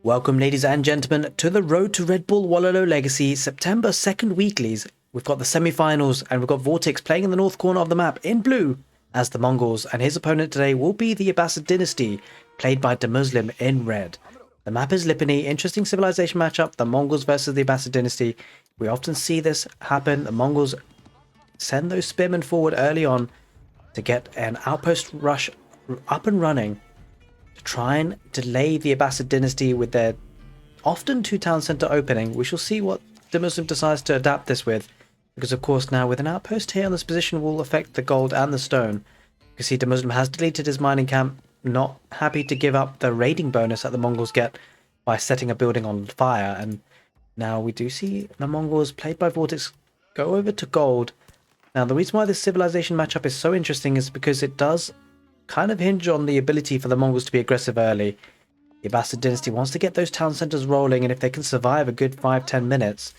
Welcome, ladies and gentlemen, to the Road to Red Bull Wololo Legacy September 2nd weeklies. We've got the semi-finals and we've got Vortix playing in the north corner of the map in blue as the Mongols, and his opponent today will be the Abbasid Dynasty, played by DeMusliM in red. The map is Lipany, interesting civilization matchup, the Mongols versus the Abbasid Dynasty. We often see this happen. The Mongols send those spearmen forward early on to get an outpost rush up and running, to try and delay the Abbasid Dynasty with their often two town centre opening. We shall see what DeMusliM decides to adapt this with, because of course now with an outpost here on this position will affect the gold and the stone. You can see DeMusliM has deleted his mining camp, not happy to give up the raiding bonus that the Mongols get by setting a building on fire. And now we do see the Mongols, played by Vortix, go over to gold. Now the reason why this civilization matchup is so interesting is because it does kind of hinge on the ability for the Mongols to be aggressive early. The Abbasid Dynasty wants to get those town centres rolling, and if they can survive a good 5-10 minutes,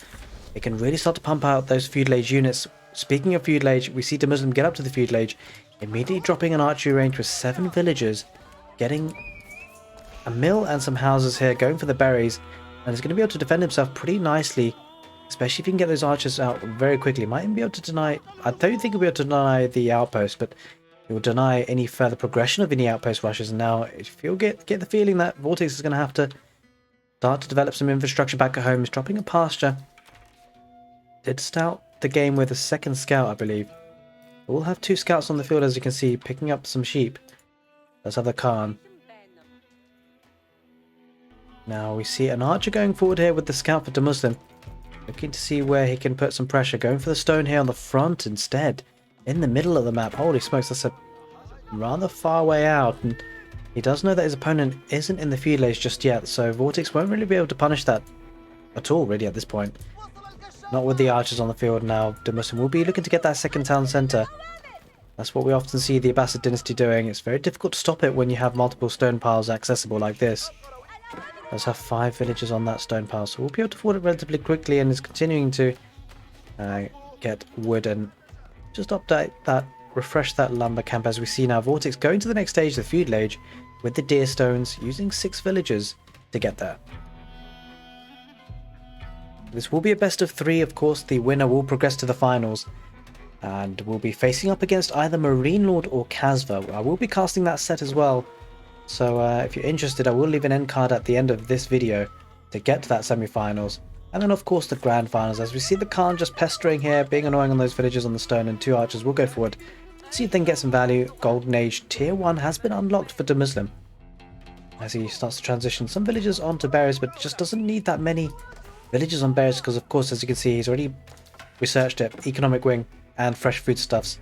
they can really start to pump out those feudal age units. Speaking of feudal age, we see DeMusliM get up to the feudal age, immediately dropping an archery range with 7 villagers, getting a mill and some houses here, going for the berries, and is going to be able to defend himself pretty nicely, especially if he can get those archers out very quickly. Might even be able to deny, I don't think he'll be able to deny the outpost, but it will deny any further progression of any outpost rushes. And now if you'll get the feeling that Vortix is going to have to start to develop some infrastructure back at home. He's dropping a pasture. Did start the game with a second scout, I believe. We'll have 2 scouts on the field, as you can see, picking up some sheep. Let's have the Khan. Now we see an archer going forward here with the scout for DeMusliM, looking to see where he can put some pressure, going for the stone here on the front instead. In the middle of the map. Holy smokes, that's a rather far way out, and he does know that his opponent isn't in the feudal age just yet, so Vortix won't really be able to punish that at all really at this point. Not with the archers on the field now. DeMusliM will be looking to get that second town centre. That's what we often see the Abbasid Dynasty doing. It's very difficult to stop it when you have multiple stone piles accessible like this. Let's have 5 villagers on that stone pile, so we'll be able to afford it relatively quickly, and is continuing to get wood and just update that, refresh that lumber camp. As we see now Vortix going to the next stage, the feudal age, with the deer stones, using 6 villagers to get there. This will be a best of 3, of course. The winner will progress to the finals and will be facing up against either Marine Lord or Kasva. I will be casting that set as well, so if you're interested, I will leave an end card at the end of this video to get to that semi-finals. And then of course the grand finals, as we see the Khan just pestering here, being annoying on those villagers on the stone, and 2 archers will go forward. See if they can get some value. Golden Age Tier 1 has been unlocked for DeMusliM, as he starts to transition some villagers onto berries, but just doesn't need that many villagers on berries, because of course, as you can see, he's already researched it, economic wing and fresh foodstuffs,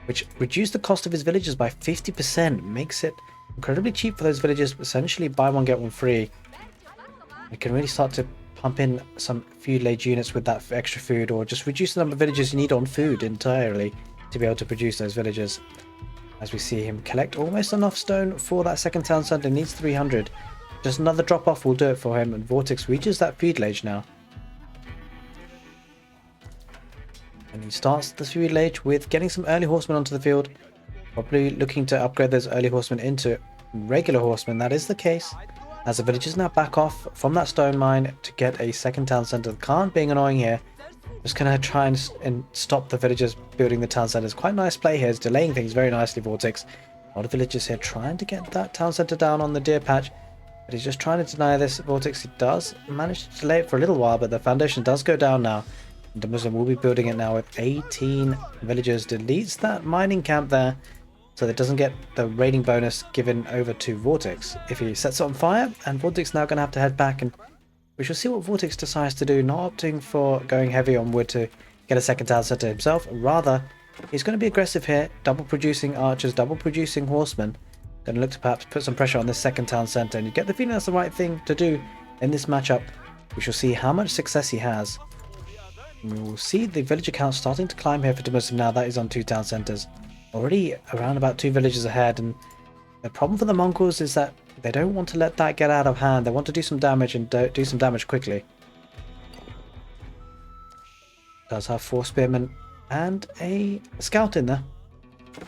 which reduce the cost of his villagers by 50%, makes it incredibly cheap for those villagers, essentially buy one get one free. You can really start to pump in some feudal age units with that extra food, or just reduce the number of villagers you need on food entirely to be able to produce those villagers. As we see him collect almost enough stone for that second town centre, needs 300. Just another drop off will do it for him, and Vortix reaches that feudal age now. And he starts the feudal age with getting some early horsemen onto the field, probably looking to upgrade those early horsemen into regular horsemen. That is the case, as the villagers now back off from that stone mine to get a second town centre. The Khan being annoying here, just going to try and stop the villagers building the town centres. Quite nice play here, is delaying things very nicely, Vortix. A lot of villagers here trying to get that town centre down on the deer patch, but he's just trying to deny this. Vortix, he does manage to delay it for a little while, but the foundation does go down now. And DeMusliM will be building it now with 18 villagers. Deletes that mining camp there, so that it doesn't get the raiding bonus given over to Vortix if he sets it on fire. And Vortix now going to have to head back, and we shall see what Vortix decides to do, not opting for going heavy on wood to get a second town centre himself. Rather, he's going to be aggressive here, double producing archers, double producing horsemen. Going to look to perhaps put some pressure on this second town centre, and you get the feeling that's the right thing to do in this matchup. We shall see how much success he has. And we will see the villager count starting to climb here for DeMusliM now. That is on 2 town centres. Already around about 2 villages ahead, and the problem for the Mongols is that they don't want to let that get out of hand. They want to do some damage, and do some damage quickly. Does have 4 spearmen and a scout in there,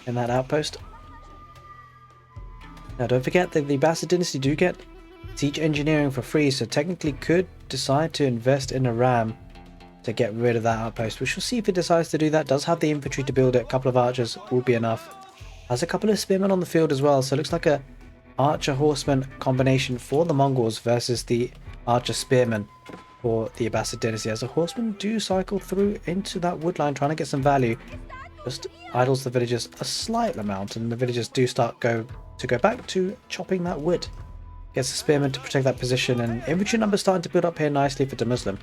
in that outpost. Now don't forget that the Abbasid Dynasty do get siege engineering for free, so technically could decide to invest in a ram to get rid of that outpost. We shall see if he decides to do that. Does have the infantry to build it. A couple of archers will be enough. Has a couple of spearmen on the field as well, so it looks like a archer horseman combination for the Mongols versus the archer spearmen for the Abbasid dynasty, as the horsemen do cycle through into that wood line trying to get some value. Just idles the villagers a slight amount, and the villagers do start go back to chopping that wood. Gets the spearmen to protect that position, and infantry numbers starting to build up here nicely for DeMusliM.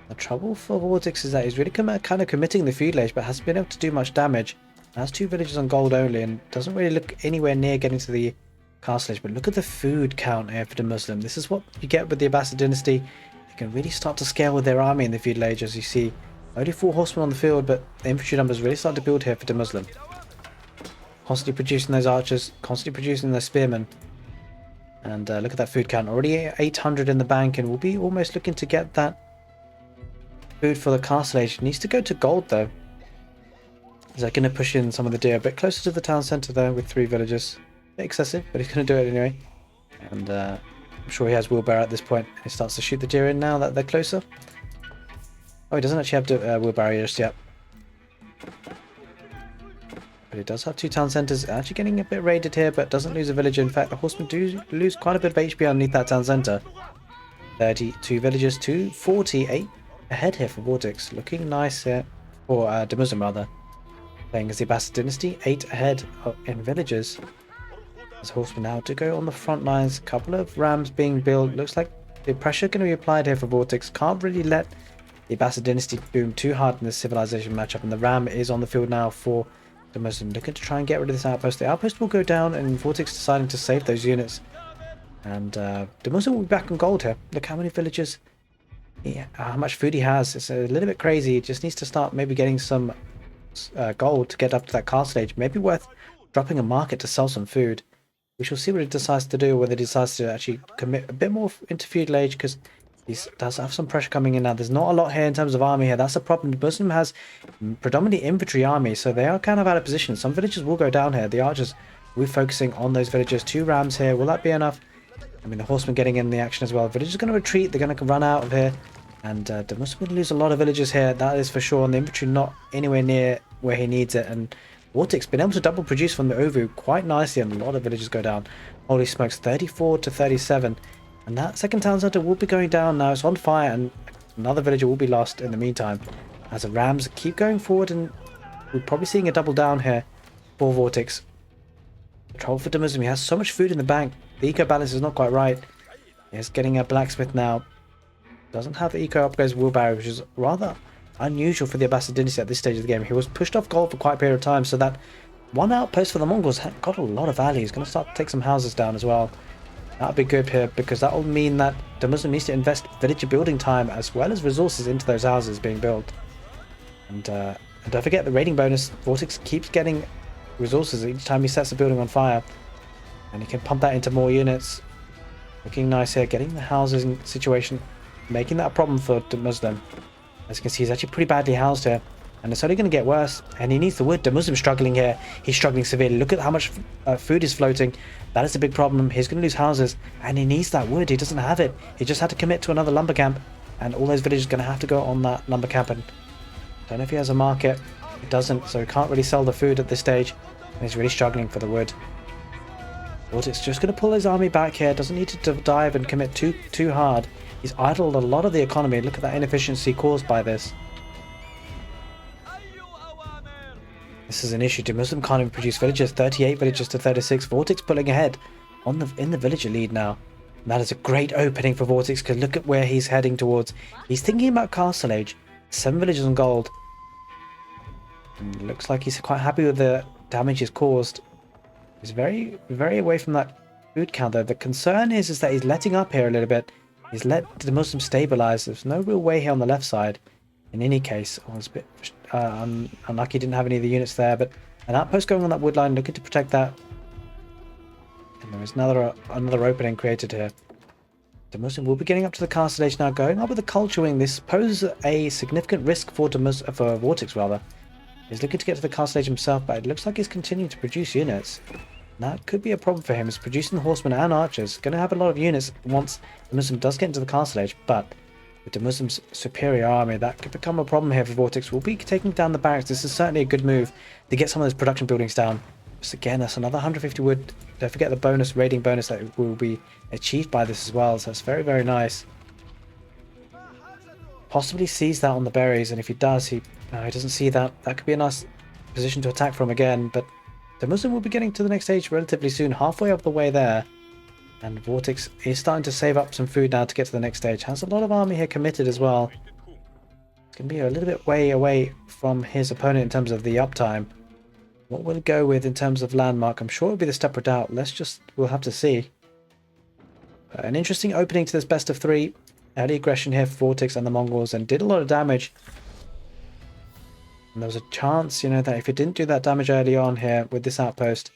The trouble for Vortix is that he's really kind of committing the feudal age, but hasn't been able to do much damage. Has 2 villages on gold only, and doesn't really look anywhere near getting to the castle age. But look at the food count here for DeMusliM. This is what you get with the Abbasid dynasty. They can really start to scale with their army in the feudal age, as you see. Only 4 horsemen on the field, but the infantry numbers really start to build here for DeMusliM. Constantly producing those archers, constantly producing those spearmen. And look at that food count. Already 800 in the bank, and we'll be almost looking to get that food for the castle age. Needs to go to gold though. Is that going to push in some of the deer a bit closer to the town centre there with 3 villages? A bit excessive, but he's going to do it anyway. And I'm sure he has wheelbarrow at this point. He starts to shoot the deer in now that they're closer. Oh, he doesn't actually have wheelbarrow just yet. But he does have 2 town centres. Actually getting a bit raided here, but doesn't lose a village. In fact, the horsemen do lose quite a bit of HP underneath that town centre. 32 villages to 48 ahead here for Vortix. Looking nice here. Or DeMusliM rather. Playing as the Abbasid dynasty. 8 ahead in villages. As horsemen now to go on the front lines. A couple of rams being built. Looks like the pressure going to be applied here for Vortix. Can't really let the Abbasid dynasty boom too hard in this civilization matchup. And the ram is on the field now for DeMusliM. Looking to try and get rid of this outpost. The outpost will go down, and Vortix deciding to save those units. And DeMusliM will be back on gold here. Look how many villages. Yeah, how much food he has. It's a little bit crazy. He just needs to start maybe getting some gold to get up to that castle age. Maybe worth dropping a market to sell some food. We shall see what he decides to do, whether he decides to actually commit a bit more into feudal age, because he does have some pressure coming in now. There's not a lot here in terms of army here. That's a problem. DeMusliM has predominantly infantry army, so they are kind of out of position. Some villages will go down here. The archers will be focusing on those villages. 2 rams here. Will that be enough? I mean, the horsemen getting in the action as well. Villagers are going to retreat. They're going to run out of here. And DeMusliM will lose a lot of villages here. That is for sure. And the infantry not anywhere near where he needs it. And Vortix been able to double produce from the Ovu quite nicely, and a lot of villages go down. Holy smokes, 34 to 37. And that second town centre will be going down now. It's on fire, and another villager will be lost in the meantime. As the rams keep going forward, and we're probably seeing a double down here for Vortix. The trouble for DeMusliM, he has so much food in the bank. The eco balance is not quite right. He's getting a blacksmith now. Doesn't have the eco upgrades wheelbarrow, which is rather unusual for the Abbasid dynasty at this stage of the game. He was pushed off gold for quite a period of time, so that one outpost for the Mongols got a lot of value. He's going to start to take some houses down as well. That'll be good here, because that will mean that DeMusliM needs to invest villager building time as well as resources into those houses being built. And don't forget the raiding bonus. Vortix keeps getting resources each time he sets a building on fire, and he can pump that into more units. Looking nice here, getting the housing situation, making that a problem for DeMusliM. As you can see, he's actually pretty badly housed here, and it's only going to get worse. And he needs the wood. DeMusliM struggling here. He's struggling severely. Look at how much food is floating. That is a big problem. He's going to lose houses, and he needs that wood. He doesn't have it. He just had to commit to another lumber camp, and all those villagers are going to have to go on that lumber camp. And don't know if he has a market. He doesn't, so he can't really sell the food at this stage, and he's really struggling for the wood. Vortix just going to pull his army back here. Doesn't need to dive and commit too hard. He's idled a lot of the economy. Look at that inefficiency caused by this. This is an issue. DeMusliM can't even produce villages. 38 villages to 36. Vortix pulling ahead in the villager lead now. And that is a great opening for Vortix, because look at where he's heading towards. He's thinking about castle age. 7 villages on gold. And looks like he's quite happy with the damage he's caused. He's very, very away from that food count though. The concern is that he's letting up here a little bit. He's let DeMusliM stabilize. There's no real way here on the left side. In any case, I was a bit unlucky, didn't have any of the units there, but an outpost going on that wood line, looking to protect that. And there is another opening created here. DeMusliM will be getting up to the castle age now, going up with the culture wing. This poses a significant risk for Vortix rather. He's looking to get to the castle age himself, but it looks like he's continuing to produce units. That could be a problem for him, is producing the horsemen and archers. Going to have a lot of units once DeMusliM does get into the castle age, but with DeMuslim's superior army, that could become a problem here for Vortix. We'll be taking down the barracks. This is certainly a good move to get some of those production buildings down. Just again, that's another 150 wood. Don't forget the bonus, raiding bonus that will be achieved by this as well, so it's very, very nice. Possibly sees that on the berries, and if he does, he doesn't see that. That could be a nice position to attack from again, but DeMusliM will be getting to the next stage relatively soon, halfway up the way there. And Vortix is starting to save up some food now to get to the next stage. Has a lot of army here committed as well. It's going to be a little bit way away from his opponent in terms of the uptime. What we'll go with in terms of landmark, I'm sure it'll be the Steppe Redoubt. We'll have to see. An interesting opening to this best of three. Early aggression here for Vortix and the Mongols, and did a lot of damage. And there was a chance, that if it didn't do that damage early on here with this outpost,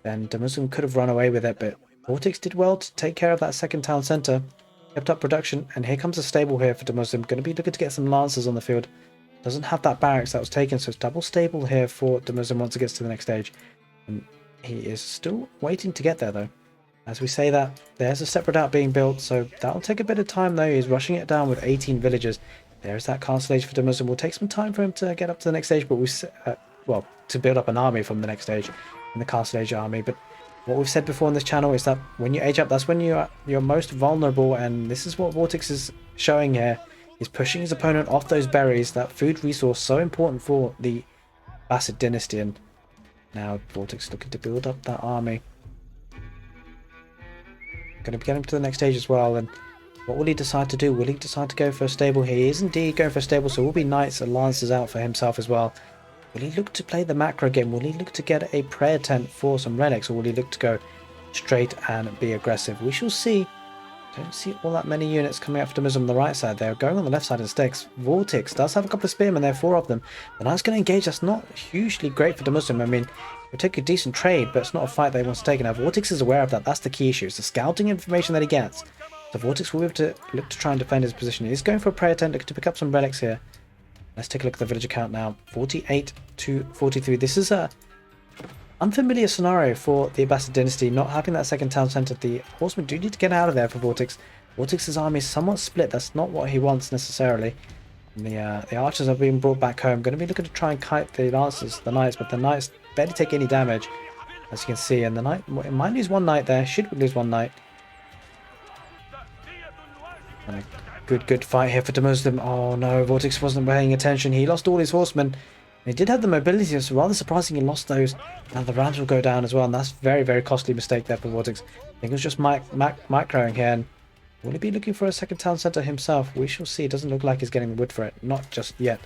then DeMusliM could have run away with it, but Vortix did well to take care of that second town centre, kept up production, and here comes a stable here for DeMusliM. Going to be looking to get some lancers on the field. Doesn't have that barracks that was taken, so it's double stable here for DeMusliM once it gets to the next stage. And he is still waiting to get there, though. As we say that, there's a Steppe Redoubt being built, so that'll take a bit of time, though. He's rushing it down with 18 villagers. There's that castle age for DeMusliM. Will take some time for him to get up to the next stage, but to build up an army from the next stage in the castle age army. But what we've said before on this channel is that when you age up, that's when you're most vulnerable, and this is what Vortix is showing here. He's pushing his opponent off those berries, that food resource so important for the Abbasid dynasty, and now Vortix looking to build up that army. Going to be getting to the next stage as well, and what will he decide to do? Will he decide to go for a stable here? He is indeed going for a stable, so will be knights and lancers out for himself as well. Will he look to play the macro game? Will he look to get a prayer tent for some relics, or will he look to go straight and be aggressive? We shall see. Don't see all that many units coming up for DeMusliM on the right side. They're going on the left side of the sticks. Vortix does have a couple of spearmen there, 4 of them. The knight's going to engage. That's not hugely great for DeMusliM. I mean, it'll take a decent trade, but it's not a fight they want to take. Now, Vortix is aware of that. That's the key issue. It's the scouting information that he gets. So Vortix will be able to look to try and defend his position. He's going for a prayer tent to pick up some relics here. Let's take a look at the villager count now. 48 to 43. This is a unfamiliar scenario for the Abbasid dynasty, not having that second town centre. The horsemen do need to get out of there for Vortix. Vortix's army is somewhat split. That's not what he wants necessarily. And the archers are being brought back home. Going to be looking to try and kite the lancers, the knights, but the knights barely take any damage, as you can see. And the knight might lose one knight there. Should lose one knight. And a good fight here for DeMusliM. Oh no, Vortix wasn't paying attention. He lost all his horsemen. He did have the mobility, so rather surprising he lost those. Now the rams will go down as well, and that's very, very costly mistake there for Vortix. I think it was just microing here. And will he be looking for a second town centre himself? We shall see. It doesn't look like he's getting the wood for it. Not just yet.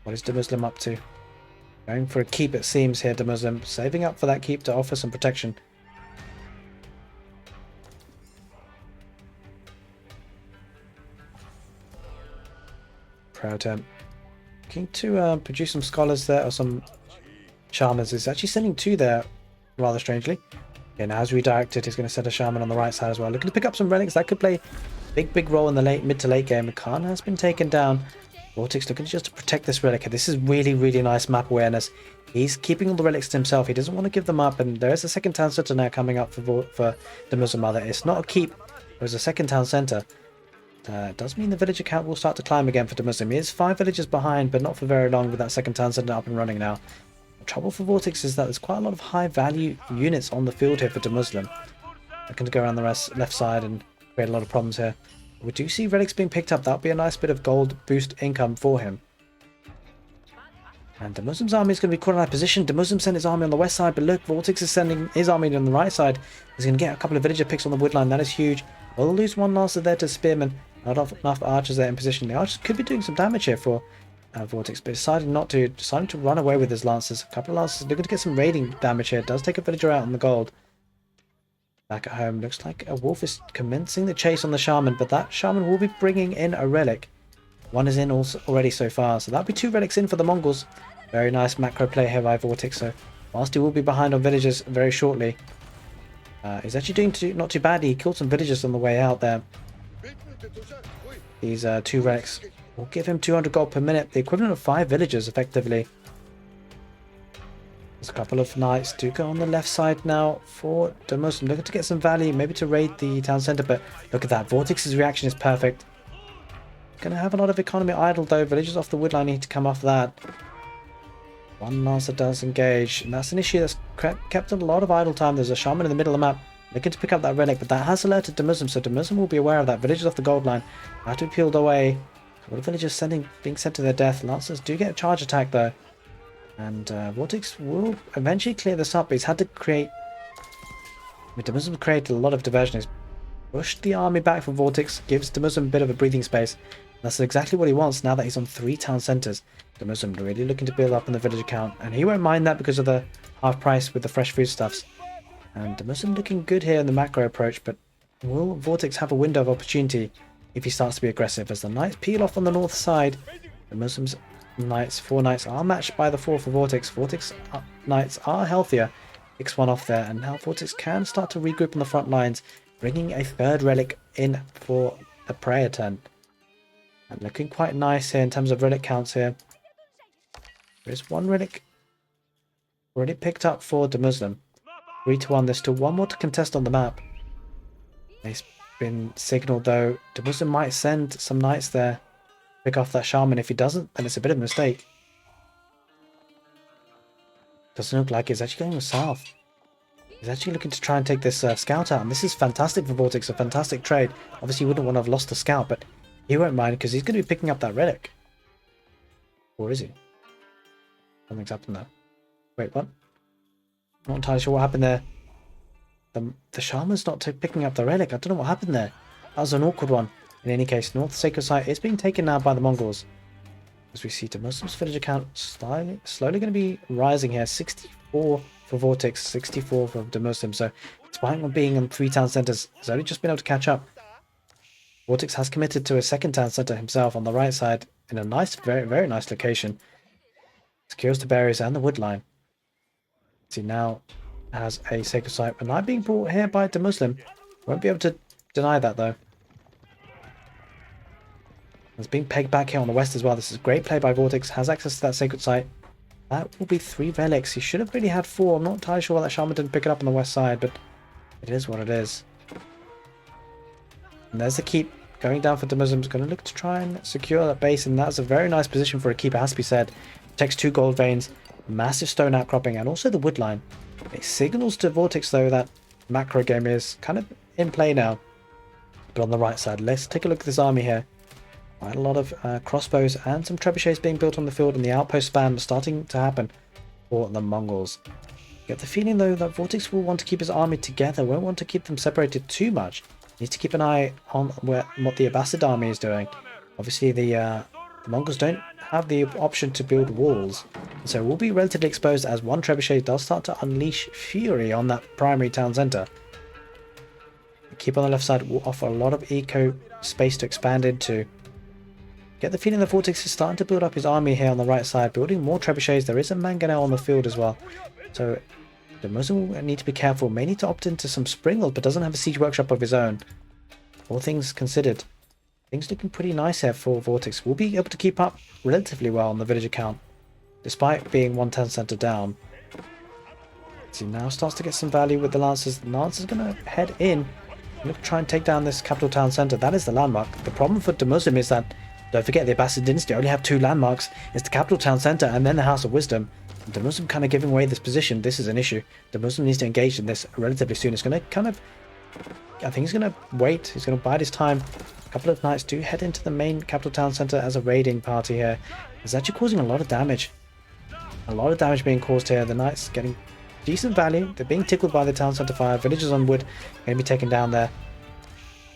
What is DeMusliM up to? Going for a keep, it seems, here, DeMusliM. Saving up for that keep to offer some protection. Proud attempt. Looking to produce some scholars there, or some shamans. Is actually sending 2 there, rather strangely. Yeah, now as redirected, he's going to set a shaman on the right side as well. Looking to pick up some relics that could play big role in the mid to late game. Khan has been taken down. Vortix looking just to protect this relic. This is really, really nice map awareness. He's keeping all the relics to himself. He doesn't want to give them up, and there is a second town centre now coming up for DeMusliM Mother. It's not a keep. There's a second town centre. It does mean the villager count will start to climb again for DeMusliM. He is 5 villagers behind, but not for very long with that second town centre up and running now. The trouble for Vortix is that there's quite a lot of high value units on the field here for DeMusliM. They're going to go around the left side and create a lot of problems here. We do see relics being picked up. That'll be a nice bit of gold boost income for him. And DeMusliM's army is going to be caught in that position. DeMusliM sent his army on the west side, but look, Vortix is sending his army on the right side. He's going to get a couple of villager picks on the wood line. That is huge. We'll lose one lancer there to spearmen. Not enough archers there in position. The archers could be doing some damage here for Vortix, but deciding not to. Deciding to run away with his lancers. A couple of lancers looking to get some raiding damage here. Does take a villager out on the gold. Back at home, looks like a wolf is commencing the chase on the shaman, but that shaman will be bringing in a relic. One is in also already so far, so that'll be 2 relics in for the Mongols. Very nice macro play here by Vortix, so whilst he will be behind on villagers very shortly, he's actually doing not too badly. He killed some villagers on the way out there. These 2 relics will give him 200 gold per minute, the equivalent of 5 villagers effectively. There's a couple of knights do go on the left side now for DeMusliM. Looking to get some value, maybe to raid the town centre, but look at that. Vortix's reaction is perfect. Going to have a lot of economy idle though. Villagers off the woodline need to come off that. One Lancer does engage, and that's an issue that's kept a lot of idle time. There's a shaman in the middle of the map looking to pick up that relic, but that has alerted DeMusliM, so DeMusliM will be aware of that. Villagers off the gold line have to be peeled away. A lot of villagers being sent to their death. Lancers do get a charge attack though. And Vortix will eventually clear this up, but he's had to create... DeMusliM created a lot of diversion. He's pushed the army back from Vortix, gives DeMusliM a bit of a breathing space. That's exactly what he wants now that he's on 3 town centres. DeMusliM really looking to build up on the village account, and he won't mind that because of the half price with the fresh foodstuffs. And DeMusliM looking good here in the macro approach, but will Vortix have a window of opportunity if he starts to be aggressive? As the knights peel off on the north side, DeMuslim's knights, 4 knights are matched by the 4 for Vortix. Vortix knights are healthier. Picks one off there, and now Vortix can start to regroup on the front lines, bringing a 3rd relic in for the prayer turn. And looking quite nice here in terms of relic counts here. There's 1 relic already picked up for DeMusliM. 3 to 1. There's still 1 more to contest on the map. It's been signaled though. DeMusliM might send some knights there. Pick off that shaman. If he doesn't, then it's a bit of a mistake. Doesn't look like it's actually going south. He's actually looking to try and take this scout out. And this is fantastic for Vortix. A fantastic trade. Obviously, he wouldn't want to have lost the scout, but he won't mind because he's going to be picking up that relic. Or is he? Something's happened there. Wait, what? Not entirely sure what happened there. The shaman's not picking up the relic. I don't know what happened there. That was an awkward one. In any case, North Sacred Site is being taken now by the Mongols. As we see DeMusliM's village account slowly going to be rising here. 64 for Vortix, 64 for DeMusliM. So, despite being in 3 town centres, he's only just been able to catch up. Vortix has committed to a 2nd town centre himself on the right side in a nice, very, very nice location. Secures the barriers and the wood line. He now has a sacred site. A knight being brought here by DeMusliM. Won't be able to deny that though. It's being pegged back here on the west as well. This is great play by Vortix. Has access to that sacred site. That will be 3 relics. He should have really had 4. I'm not entirely sure why that shaman didn't pick it up on the west side, but it is what it is. And there's the keep going down for DeMusliM. Is going to look to try and secure that base, and that's a very nice position for a keep. It has to be said. Protects 2 gold veins, massive stone outcropping, and also the wood line. It signals to Vortix though that macro game is kind of in play now. But on the right side, let's take a look at this army here. Quite a lot of crossbows and some trebuchets being built on the field, and the outpost spam starting to happen for the Mongols. Get the feeling though that Vortix will want to keep his army together, won't want to keep them separated too much. Needs to keep an eye on what the Abbasid army is doing. Obviously the Mongols don't have the option to build walls, so will be relatively exposed as 1 trebuchet does start to unleash fury on that primary town centre. The keep on the left side will offer a lot of eco space to expand into. Get the feeling that Vortix is starting to build up his army here on the right side, building more trebuchets. There is a mangonel on the field as well, so DeMusliM will need to be careful. May need to opt into some springles, but doesn't have a siege workshop of his own. All things considered, things looking pretty nice here for Vortix. Will be able to keep up relatively well on the village account, despite being 1 town centre down. So he now starts to get some value with the Lancers. The Lancers going to head in and look to try and take down this capital town centre. That is the landmark. The problem for DeMusliM is that, don't forget, the Abbasid dynasty only have 2 landmarks. It's the capital town centre and then the House of Wisdom. And DeMusliM kind of giving away this position. This is an issue. DeMusliM needs to engage in this relatively soon. It's going to kind of... I think he's going to wait. He's going to bide his time. A couple of knights do head into the main capital town centre as a raiding party here. It's actually causing a lot of damage. A lot of damage being caused here. The knights getting decent value. They're being tickled by the town centre fire. Villagers on wood going to be taken down there.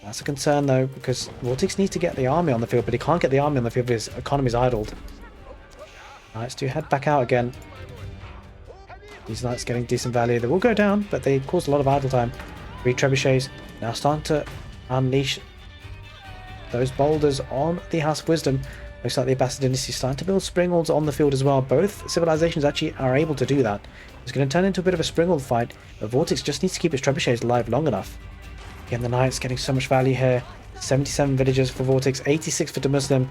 That's a concern though, because Vortix needs to get the army on the field, but he can't get the army on the field because his economy's idled. Knights do head back out again. These knights getting decent value. They will go down, but they cause a lot of idle time. 3 trebuchets now starting to unleash those boulders on the House of Wisdom. Looks like the Abbasid dynasty is starting to build springles on the field as well. Both civilizations actually are able to do that. It's going to turn into a bit of a springle fight, but Vortix just needs to keep his trebuchets alive long enough. Again, the knights getting so much value here. 77 villagers for Vortix, 86 for DeMusliM.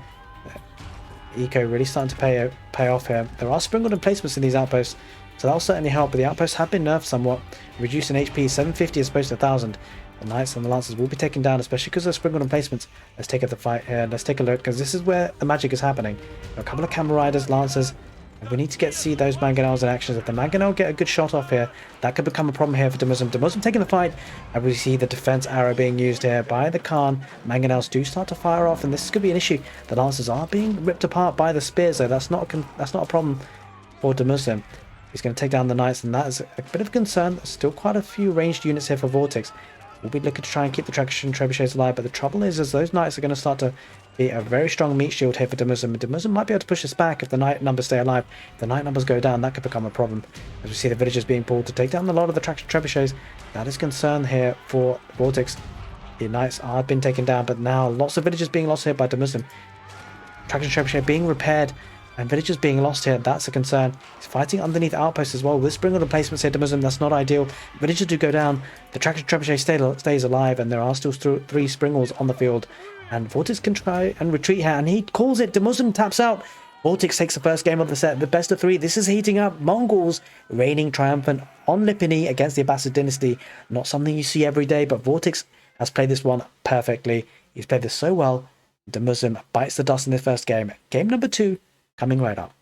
Eco really starting to pay off here. There are springled emplacements in these outposts. So that'll certainly help, but the outposts have been nerfed somewhat, reducing HP 750 as opposed to 1000. The Knights and the Lancers will be taken down, especially because they're sprinkled on placements. Let's take up the fight here. Let's take a look, because this is where the magic is happening. There are a couple of Camel Riders, Lancers, and we need to see those Mangonels in action. If the Mangonel get a good shot off here, that could become a problem here for DeMusliM. DeMusliM taking the fight, and we see the defense arrow being used here by the Khan. Mangonels do start to fire off, and this could be an issue. The Lancers are being ripped apart by the spears, though. That's not a problem for DeMusliM. He's going to take down the Knights, and that is a bit of a concern. There's still quite a few ranged units here for Vortix. We'll be looking to try and keep the traction trebuchets alive, but the trouble is those Knights are going to start to be a very strong meat shield here for DeMusliM. DeMusliM might be able to push this back if the Knight numbers stay alive. If the Knight numbers go down, that could become a problem. As we see the villagers being pulled to take down a lot of the traction trebuchets, that is concern here for Vortix. The Knights are been taken down, but now lots of villagers being lost here by DeMusliM. Traction trebuchet being repaired, and villagers being lost here, that's a concern. He's fighting underneath outposts as well. With sprinkled replacements here, DeMusliM, that's not ideal. Villagers do go down. The traction trebuchet stays alive, and there are still 3 springles on the field. And Vortix can try and retreat here, and he calls it. DeMusliM taps out. Vortix takes the first game of the set. The best of 3. This is heating up. Mongols reigning triumphant on Lipini against the Abbasid dynasty. Not something you see every day, but Vortix has played this one perfectly. He's played this so well. DeMusliM bites the dust in this first game. Game number 2. Coming right up.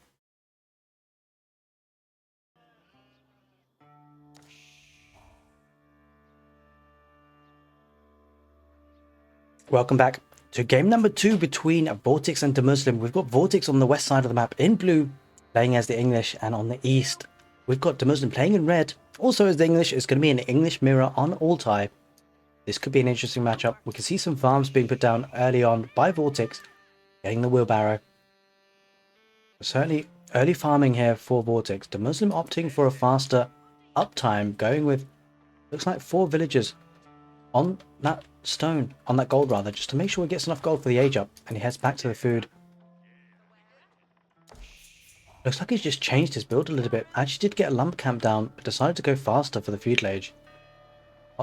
Welcome back to game number 2 between Vortix and DeMusliM. We've got Vortix on the west side of the map in blue, playing as the English, and on the east, we've got DeMusliM playing in red, also as the English. It's going to be an English mirror on Altai. This could be an interesting matchup. We can see some farms being put down early on by Vortix, getting the wheelbarrow. Certainly early farming here for Vortix. DeMusliM opting for a faster uptime, going with, looks like 4 villagers on that stone, on that gold rather, just to make sure he gets enough gold for the age up, and he heads back to the food. Looks like he's just changed his build a little bit. Actually did get a lump camp down, but decided to go faster for the feudal age.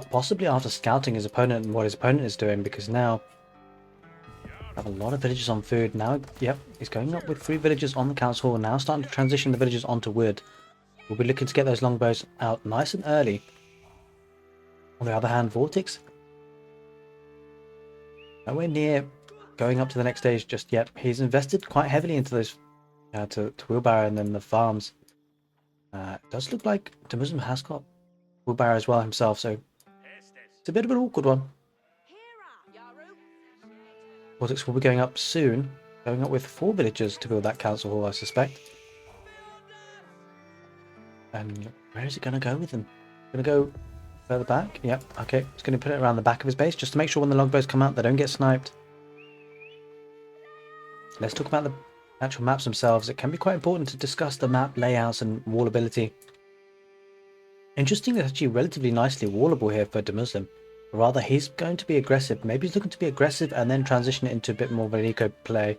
Possibly after scouting his opponent and what his opponent is doing, because now have a lot of villagers on food. Now, yep, he's going up with 3 villagers on the council hall. Now starting to transition the villagers onto wood. We'll be looking to get those longbows out nice and early. On the other hand, Vortix, nowhere near going up to the next stage just yet. He's invested quite heavily into those, to wheelbarrow and then the farms. It does look like DeMusliM has got wheelbarrow as well himself, so it's a bit of an awkward one. Vortix will be going up soon, going up with 4 villagers to build that council hall, I suspect. And where is it going to go with them? Going to go further back? Yep, okay. It's going to put it around the back of his base, just to make sure when the longbows come out, they don't get sniped. Let's talk about the actual maps themselves. It can be quite important to discuss the map layouts and wallability. Interesting, it's actually relatively nicely wallable here for DeMusliM. Rather, he's going to be aggressive. Maybe he's looking to be aggressive and then transition it into a bit more of an eco play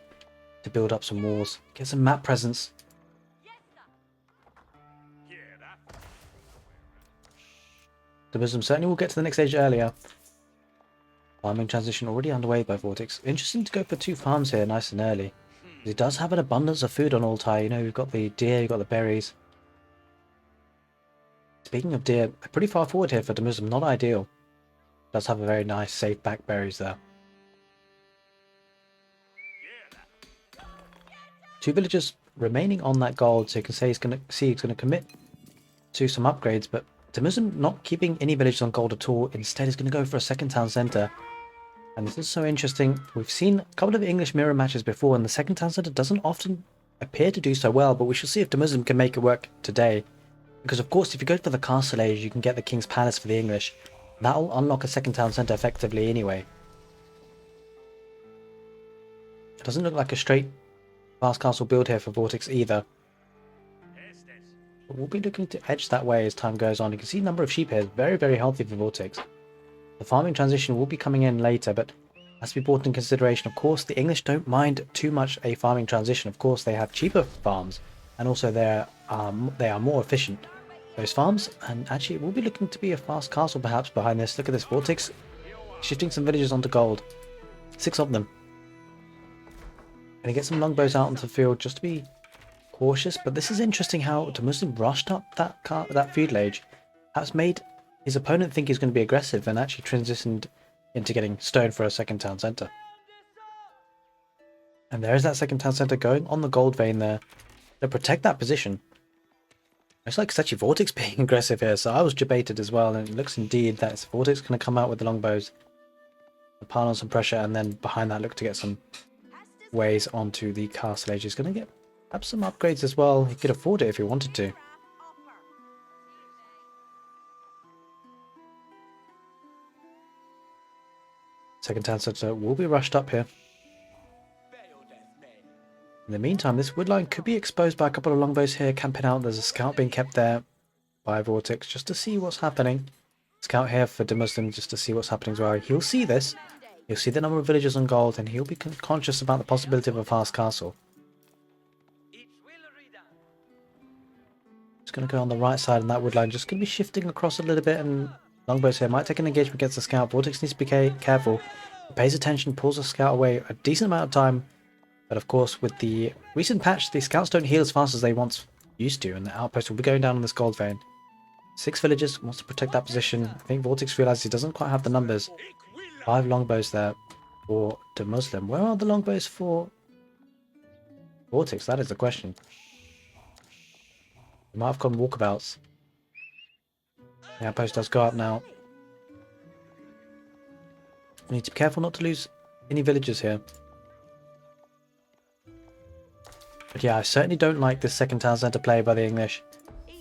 to build up some walls. Get some map presence. DeMusliM certainly will get to the next stage earlier. Farming transition already underway by Vortix. Interesting to go for 2 farms here nice and early. He does have an abundance of food on Altai. You know, we've got the deer, you've got the berries. Speaking of deer, pretty far forward here for DeMusliM, not ideal. Does have a very nice safe back berries there. 2 villagers remaining on that gold, so you can say he's going to commit to some upgrades, but DeMusliM not keeping any villagers on gold at all. Instead, he's going to go for a second town centre. And this is so interesting. We've seen a couple of English mirror matches before, and the second town centre doesn't often appear to do so well, but we shall see if DeMusliM can make it work today. Because of course, if you go for the castle age, you can get the King's Palace for the English. That'll unlock a second town centre effectively anyway. It doesn't look like a straight fast castle build here for Vortix either. But we'll be looking to edge that way as time goes on. You can see a number of sheep here, very, very healthy for Vortix. The farming transition will be coming in later, but has to be brought in consideration. Of course, the English don't mind too much a farming transition. Of course, they have cheaper farms, and also they are more efficient. Those farms, and actually we'll be looking to be a fast castle perhaps behind this. Look at this, Vortix shifting some villagers onto gold. 6 of them. And he gets some longbows out onto the field just to be cautious, but this is interesting how DeMusliM rushed up that feud age. That's made his opponent think he's going to be aggressive and actually transitioned into getting stoned for a second town center. And there's that second town center going on the gold vein there to protect that position. Looks like it's actually Vortix being aggressive here, so I was debated as well, and it looks indeed that it's Vortix going to come out with the longbows, pile on some pressure, and then behind that look to get some ways onto the castle age. He's going to get perhaps some upgrades as well. He could afford it if he wanted to. Second town center will be rushed up here. In the meantime, this wood line could be exposed by a couple of longbows here camping out. There's a scout being kept there by Vortix just to see what's happening. Scout here for DeMusliM just to see what's happening as well. He'll see this. He'll see the number of villagers on gold, and he'll be conscious about the possibility of a fast castle. Just going to go on the right side, and that wood line just going to be shifting across a little bit, and longbows here might take an engagement against the scout. Vortix needs to be careful. He pays attention, pulls the scout away a decent amount of time. But of course, with the recent patch, the scouts don't heal as fast as they once used to, and the outpost will be going down on this gold vein. 6 villagers, wants to protect that position. I think Vortix realizes he doesn't quite have the numbers. 5 longbows there for DeMusliM. Where are the longbows for Vortix? That is the question. They might have gone walkabouts. The outpost does go up now. We need to be careful not to lose any villagers here. But yeah, I certainly don't like this second town center play by the English.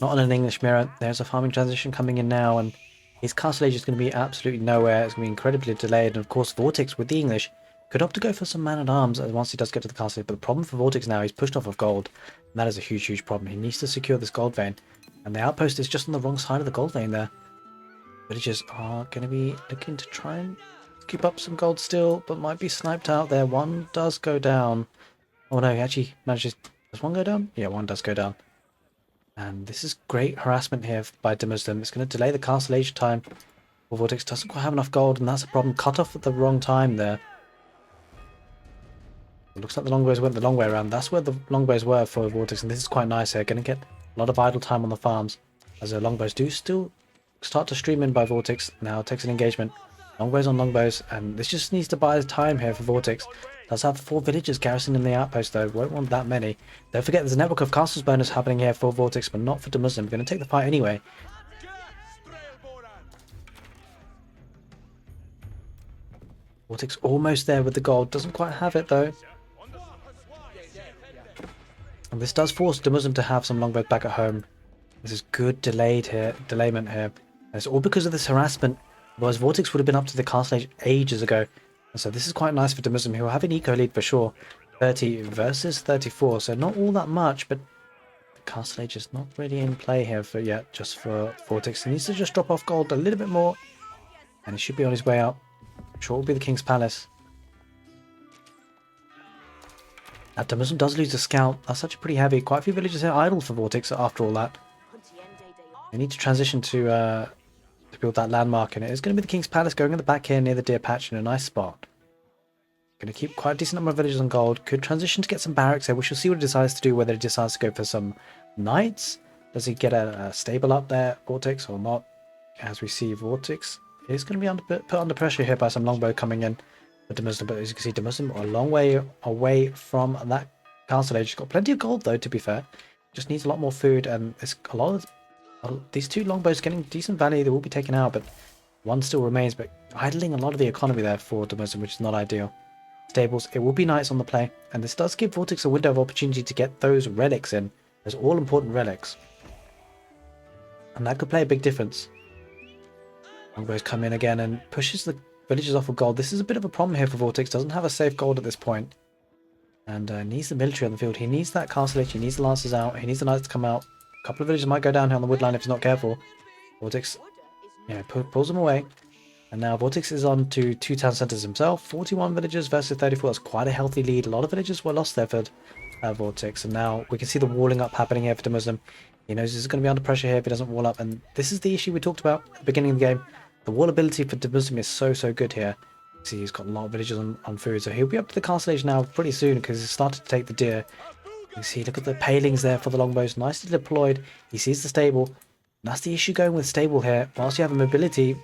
Not on an English mirror. There's a farming transition coming in now, and his castle age is going to be absolutely nowhere. It's going to be incredibly delayed, and of course Vortix with the English could opt to go for some man-at-arms once he does get to the castle. But the problem for Vortix now, he's pushed off of gold, and that is a huge problem. He needs to secure this gold vein, and the outpost is just on the wrong side of the gold vein there. Villagers are going to be looking to try and keep up some gold still, but might be sniped out there. One does go down. Oh no, he actually manages... Does one go down? Yeah, one does go down. And this is great harassment here by DeMusliM. It's going to delay the castle age time. Well, Vortix doesn't quite have enough gold, and that's a problem. Cut off at the wrong time there. It looks like the longbows went the long way around. That's where the longbows were for Vortix, and this is quite nice here. Going to get a lot of idle time on the farms, as the longbows do still start to stream in by Vortix. Now takes an engagement. Longbows on longbows, and this just needs to buy time here for Vortix. Does have 4 villagers garrisoning the outpost though, won't want that many. Don't forget there's a network of castles bonus happening here for Vortix, but not for DeMusliM. We're going to take the fight anyway. Vortix almost there with the gold, doesn't quite have it though. And this does force DeMusliM to have some longbows back at home. This is good delayment here. And it's all because of this harassment. Otherwise Vortix would have been up to the castle age ages ago. And so this is quite nice for DeMusliM, who will have an eco lead for sure. 30 versus 34, so not all that much, but the castle age is not really in play here for yet, just for Vortix. He needs to just drop off gold a little bit more, and he should be on his way out. I'm sure it will be the King's Palace. Now DeMusliM does lose a scout. That's actually pretty heavy. Quite a few villagers here idle for Vortix after all that. They need to transition to build that landmark, and it is going to be the King's Palace going in the back here near the deer patch in a nice spot. Going to keep quite a decent number of villagers on gold. Could transition to get some barracks here. We shall see what he decides to do, whether he decides to go for some knights. Does he get a stable up there, Vortix, or not? As we see, Vortix is going to be put under pressure here by some longbow coming in. But as you can see, DeMusliM are a long way away from that castle age. He's got plenty of gold though, to be fair. Just needs a lot more food, and it's a lot of... These 2 longbows getting decent value. They will be taken out, but one still remains. But idling a lot of the economy there for DeMusliM, which is not ideal. Stables, it will be knights on the play, and this does give Vortix a window of opportunity to get those relics in. Those all-important relics. And that could play a big difference. Longbows come in again and pushes the villagers off of gold. This is a bit of a problem here for Vortix. Doesn't have a safe gold at this point. And needs the military on the field. He needs that castle age. He needs the lancers out. He needs the knights to come out. A couple of villagers might go down here on the woodline if he's not careful. Vortix, yeah, pulls them away. And now Vortix is on to 2 town centers himself. 41 villagers versus 34. That's quite a healthy lead. A lot of villagers were lost there for Vortix. And now we can see the walling up happening here for DeMusliM. He knows he's going to be under pressure here if he doesn't wall up. And this is the issue we talked about at the beginning of the game. The wall ability for DeMusliM is so good here. See, he's got a lot of villagers on food. So he'll be up to the castle age now pretty soon because he's started to take the deer. You see, look at the palings there for the longbows. Nicely deployed. He sees the stable. And that's the issue going with stable here. Whilst you have a mobility,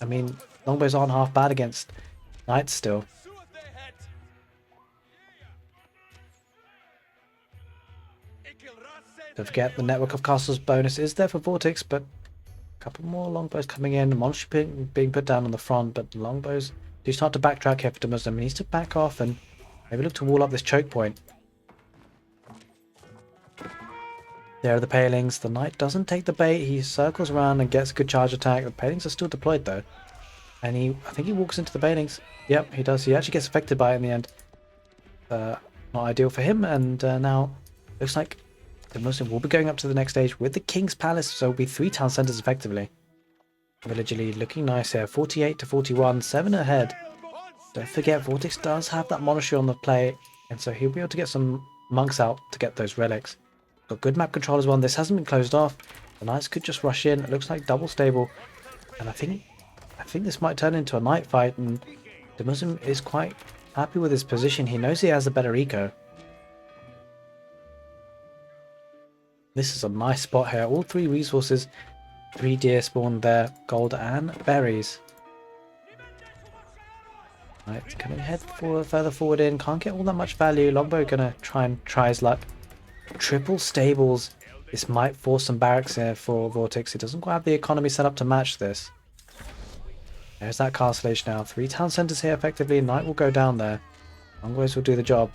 I mean, longbows aren't half bad against knights still. Don't forget the network of castles bonus is there for Vortix, but a couple more longbows coming in. Monster being put down on the front, but longbows do start to backtrack here for DeMusliM. He needs to back off and maybe look to wall up this choke point. There are the palings. The knight doesn't take the bait. He circles around and gets a good charge attack. The palings are still deployed though. And I think he walks into the palings. Yep, he does. He actually gets affected by it in the end. Not ideal for him. And now looks like DeMusliM will be going up to the next stage with the King's Palace. So it'll be 3 town centers effectively. Village Elite looking nice here. 48 to 41. 7 ahead. Don't forget, Vortix does have that monastery on the play. And so he'll be able to get some monks out to get those relics. Got good map control as well. This hasn't been closed off. The knights could just rush in. It looks like double stable. And I think this might turn into a knight fight. And DeMusliM is quite happy with his position. He knows he has a better eco. This is a nice spot here. All 3 resources. 3 deer spawned there. Gold and berries. Right, can we head further forward in? Can't get all that much value. Longbow gonna try his luck. Triple stables. This might force some barracks here for Vortix. He doesn't quite have the economy set up to match this. There's that castle age now. 3 town centers here effectively. Knight will go down there. Longbows will do the job.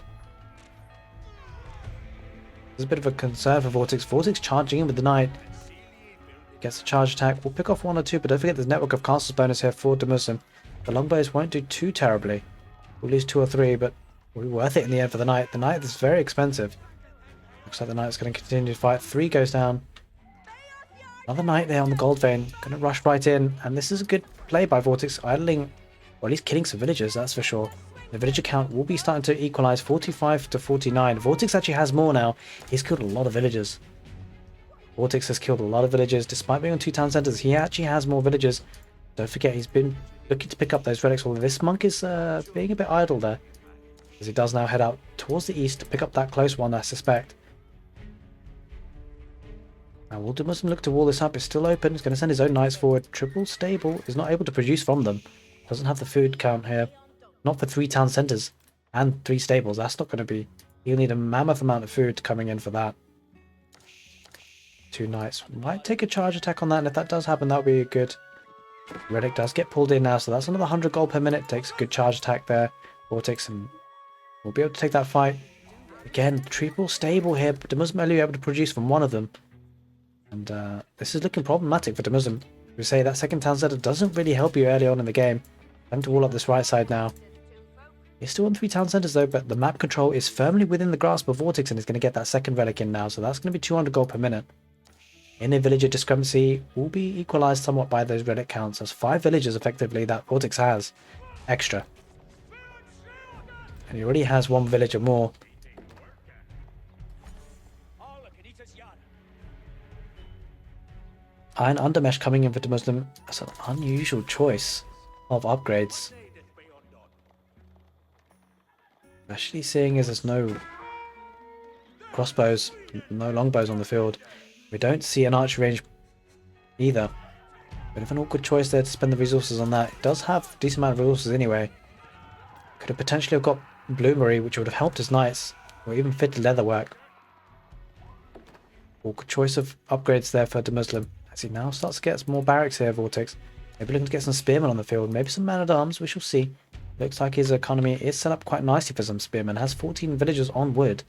There's a bit of a concern for Vortix. Vortix charging in with the knight. Gets a charge attack. We'll pick off 1 or 2, but don't forget there's network of castles bonus here for DeMusliM. The longbows won't do too terribly. We'll lose 2 or 3, but will be worth it in the end for the knight. The knight is very expensive. Looks like the knight's going to continue to fight. 3 goes down. Another knight there on the gold vein. Going to rush right in. And this is a good play by Vortix. Idling, or at least killing some villagers, that's for sure. The villager count will be starting to equalize 45 to 49. Vortix actually has more now. He's killed a lot of villagers. Vortix has killed a lot of villagers. Despite being on 2 town centers, he actually has more villagers. Don't forget, he's been looking to pick up those relics. Although this monk is being a bit idle there. As he does now head out towards the east to pick up that close one, I suspect. Now, will DeMusliM look to wall this up? It's still open. He's going to send his own knights forward. Triple stable is not able to produce from them. Doesn't have the food count here. Not for 3 town centers and 3 stables. That's not going to be... He'll need a mammoth amount of food coming in for that. 2 knights. Might take a charge attack on that, and if that does happen, that would be a good... Relic does get pulled in now, so that's another 100 gold per minute. Takes a good charge attack there. Vortix and will be able to take that fight. Again, triple stable here, but DeMusliM only able to produce from 1 of them. And this is looking problematic for DeMusliM. We say that second town center doesn't really help you early on in the game. Time to wall up this right side now. He's still on 3 town centers though, but the map control is firmly within the grasp of Vortix and is going to get that second relic in now, so that's going to be 200 gold per minute. In a villager discrepancy will be equalized somewhat by those relic counts. There's 5 villagers effectively that Vortix has extra. And he already has 1 villager more. Iron Undermesh coming in for DeMusliM. That's an unusual choice of upgrades. Especially seeing as there's no crossbows, no longbows on the field. We don't see an archery range either. Bit of an awkward choice there to spend the resources on that. It does have a decent amount of resources anyway. Could have potentially got Bloomery, which would have helped his knights, or even fitted leatherwork. Awkward choice of upgrades there for DeMusliM. As he now starts to get some more barracks here, Vortix. Maybe looking to get some spearmen on the field, maybe some man-at-arms, we shall see. Looks like his economy is set up quite nicely for some spearmen. Has 14 villagers on wood.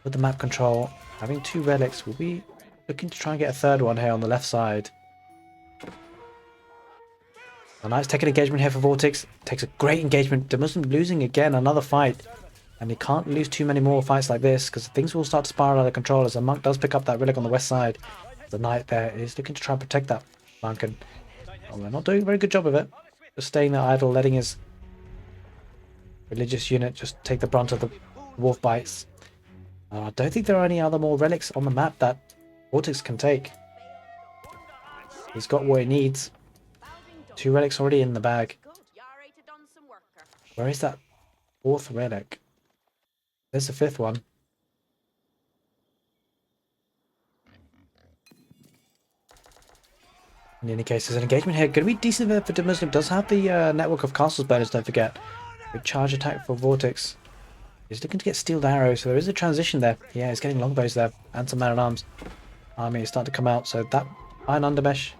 With the map control, having 2 relics, we'll be looking to try and get a 3rd one here on the left side. A nice taking engagement here for Vortix. Takes a great engagement. DeMusliM losing again another fight. And he can't lose too many more fights like this because things will start to spiral out of control as the monk does pick up that relic on the west side. The knight there is looking to try and protect that monk, and they're not doing a very good job of it. Just staying there idle, letting his religious unit just take the brunt of the wolf bites. I don't think there are any other more relics on the map that Vortix can take. He's got what he needs. 2 relics already in the bag. Where is that 4th relic? There's the 5th one. In any case, there's an engagement here. Going to be decent there for DeMusliM. Does have the network of castles bonus, don't forget. Big charge attack for Vortix. He's looking to get steeled arrows, so there is a transition there. Yeah, he's getting longbows there, and some man-at-arms. Army is starting to come out, so that iron undermesh.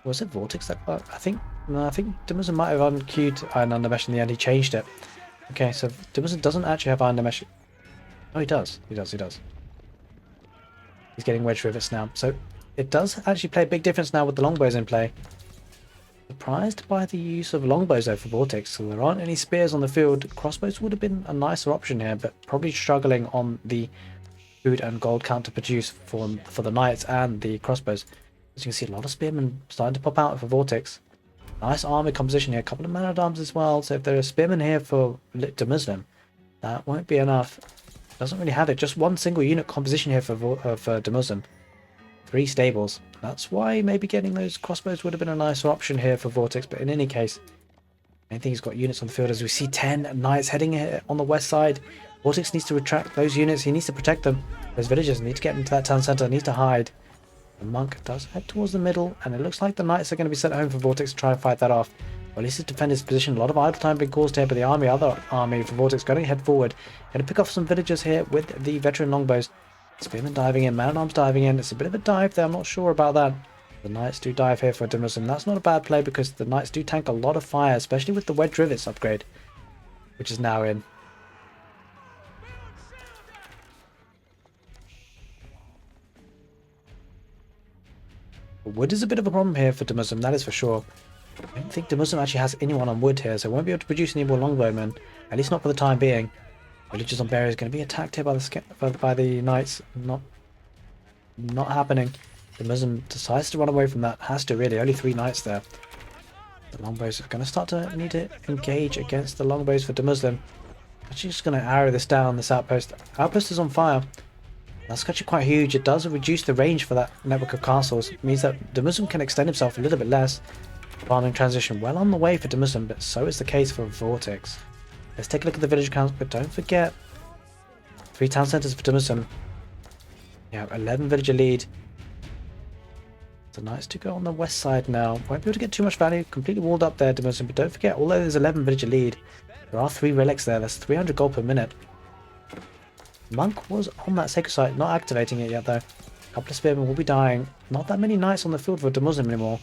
Was it Vortix that I think no, I think DeMusliM might have unqueued iron undermesh in the end. He changed it. Okay, so DeMusliM doesn't actually have iron undermesh. Oh, he does. He does. He's getting wedge rivets now, so it does actually play a big difference now with the longbows in play. Surprised by the use of longbows though for Vortix, so there aren't any spears on the field. Crossbows would have been a nicer option here, but probably struggling on the food and gold count to produce for the knights and the crossbows. As you can see, a lot of spearmen starting to pop out for Vortix. Nice army composition here, a couple of man-at-arms as well, so if there are spearmen here for DeMusliM, that won't be enough. Doesn't really have it, just one single unit composition here for DeMusliM. 3 stables. That's why maybe getting those crossbows would have been a nicer option here for Vortix, but in any case, I think he's got units on the field as we see 10 knights heading here on the west side. Vortix needs to retract those units, he needs to protect them. Those villagers need to get into that town centre, need to hide. The monk does head towards the middle, and it looks like the knights are going to be sent home for Vortix to try and fight that off. Or at least to defend his position. A lot of idle time being caused here by the other army for Vortix going to head forward. Going to pick off some villagers here with the veteran longbows. Spearmen diving in, man-at-arms diving in. It's a bit of a dive there, I'm not sure about that. The knights do dive here for DeMusliM. That's not a bad play because the knights do tank a lot of fire, especially with the wedge rivets upgrade, which is now in. Wood is a bit of a problem here for DeMusliM, that is for sure. I don't think DeMusliM actually has anyone on wood here, so won't be able to produce any more longbowmen, at least not for the time being. Villagers on barriers going to be attacked here by the knights. Not happening. DeMusliM decides to run away from that. Has to really. Only 3 knights there. The longbows are going to start to need to engage against the longbows for DeMusliM. Actually just going to arrow this down, this outpost. Outpost is on fire. That's actually quite huge. It does reduce the range for that network of castles. It means that DeMusliM can extend himself a little bit less. Farming transition well on the way for DeMusliM, but so is the case for Vortix. Let's take a look at the village counts, but don't forget 3 town centres for DeMusliM. Yeah, 11 villager lead. So nice to go on the west side now. Won't be able to get too much value. Completely walled up there, DeMusliM, but don't forget, although there's 11 villager lead, there are 3 relics there. That's 300 gold per minute. Monk was on that sacred site, not activating it yet though. A couple of spearmen will be dying. Not that many knights on the field for DeMusliM anymore.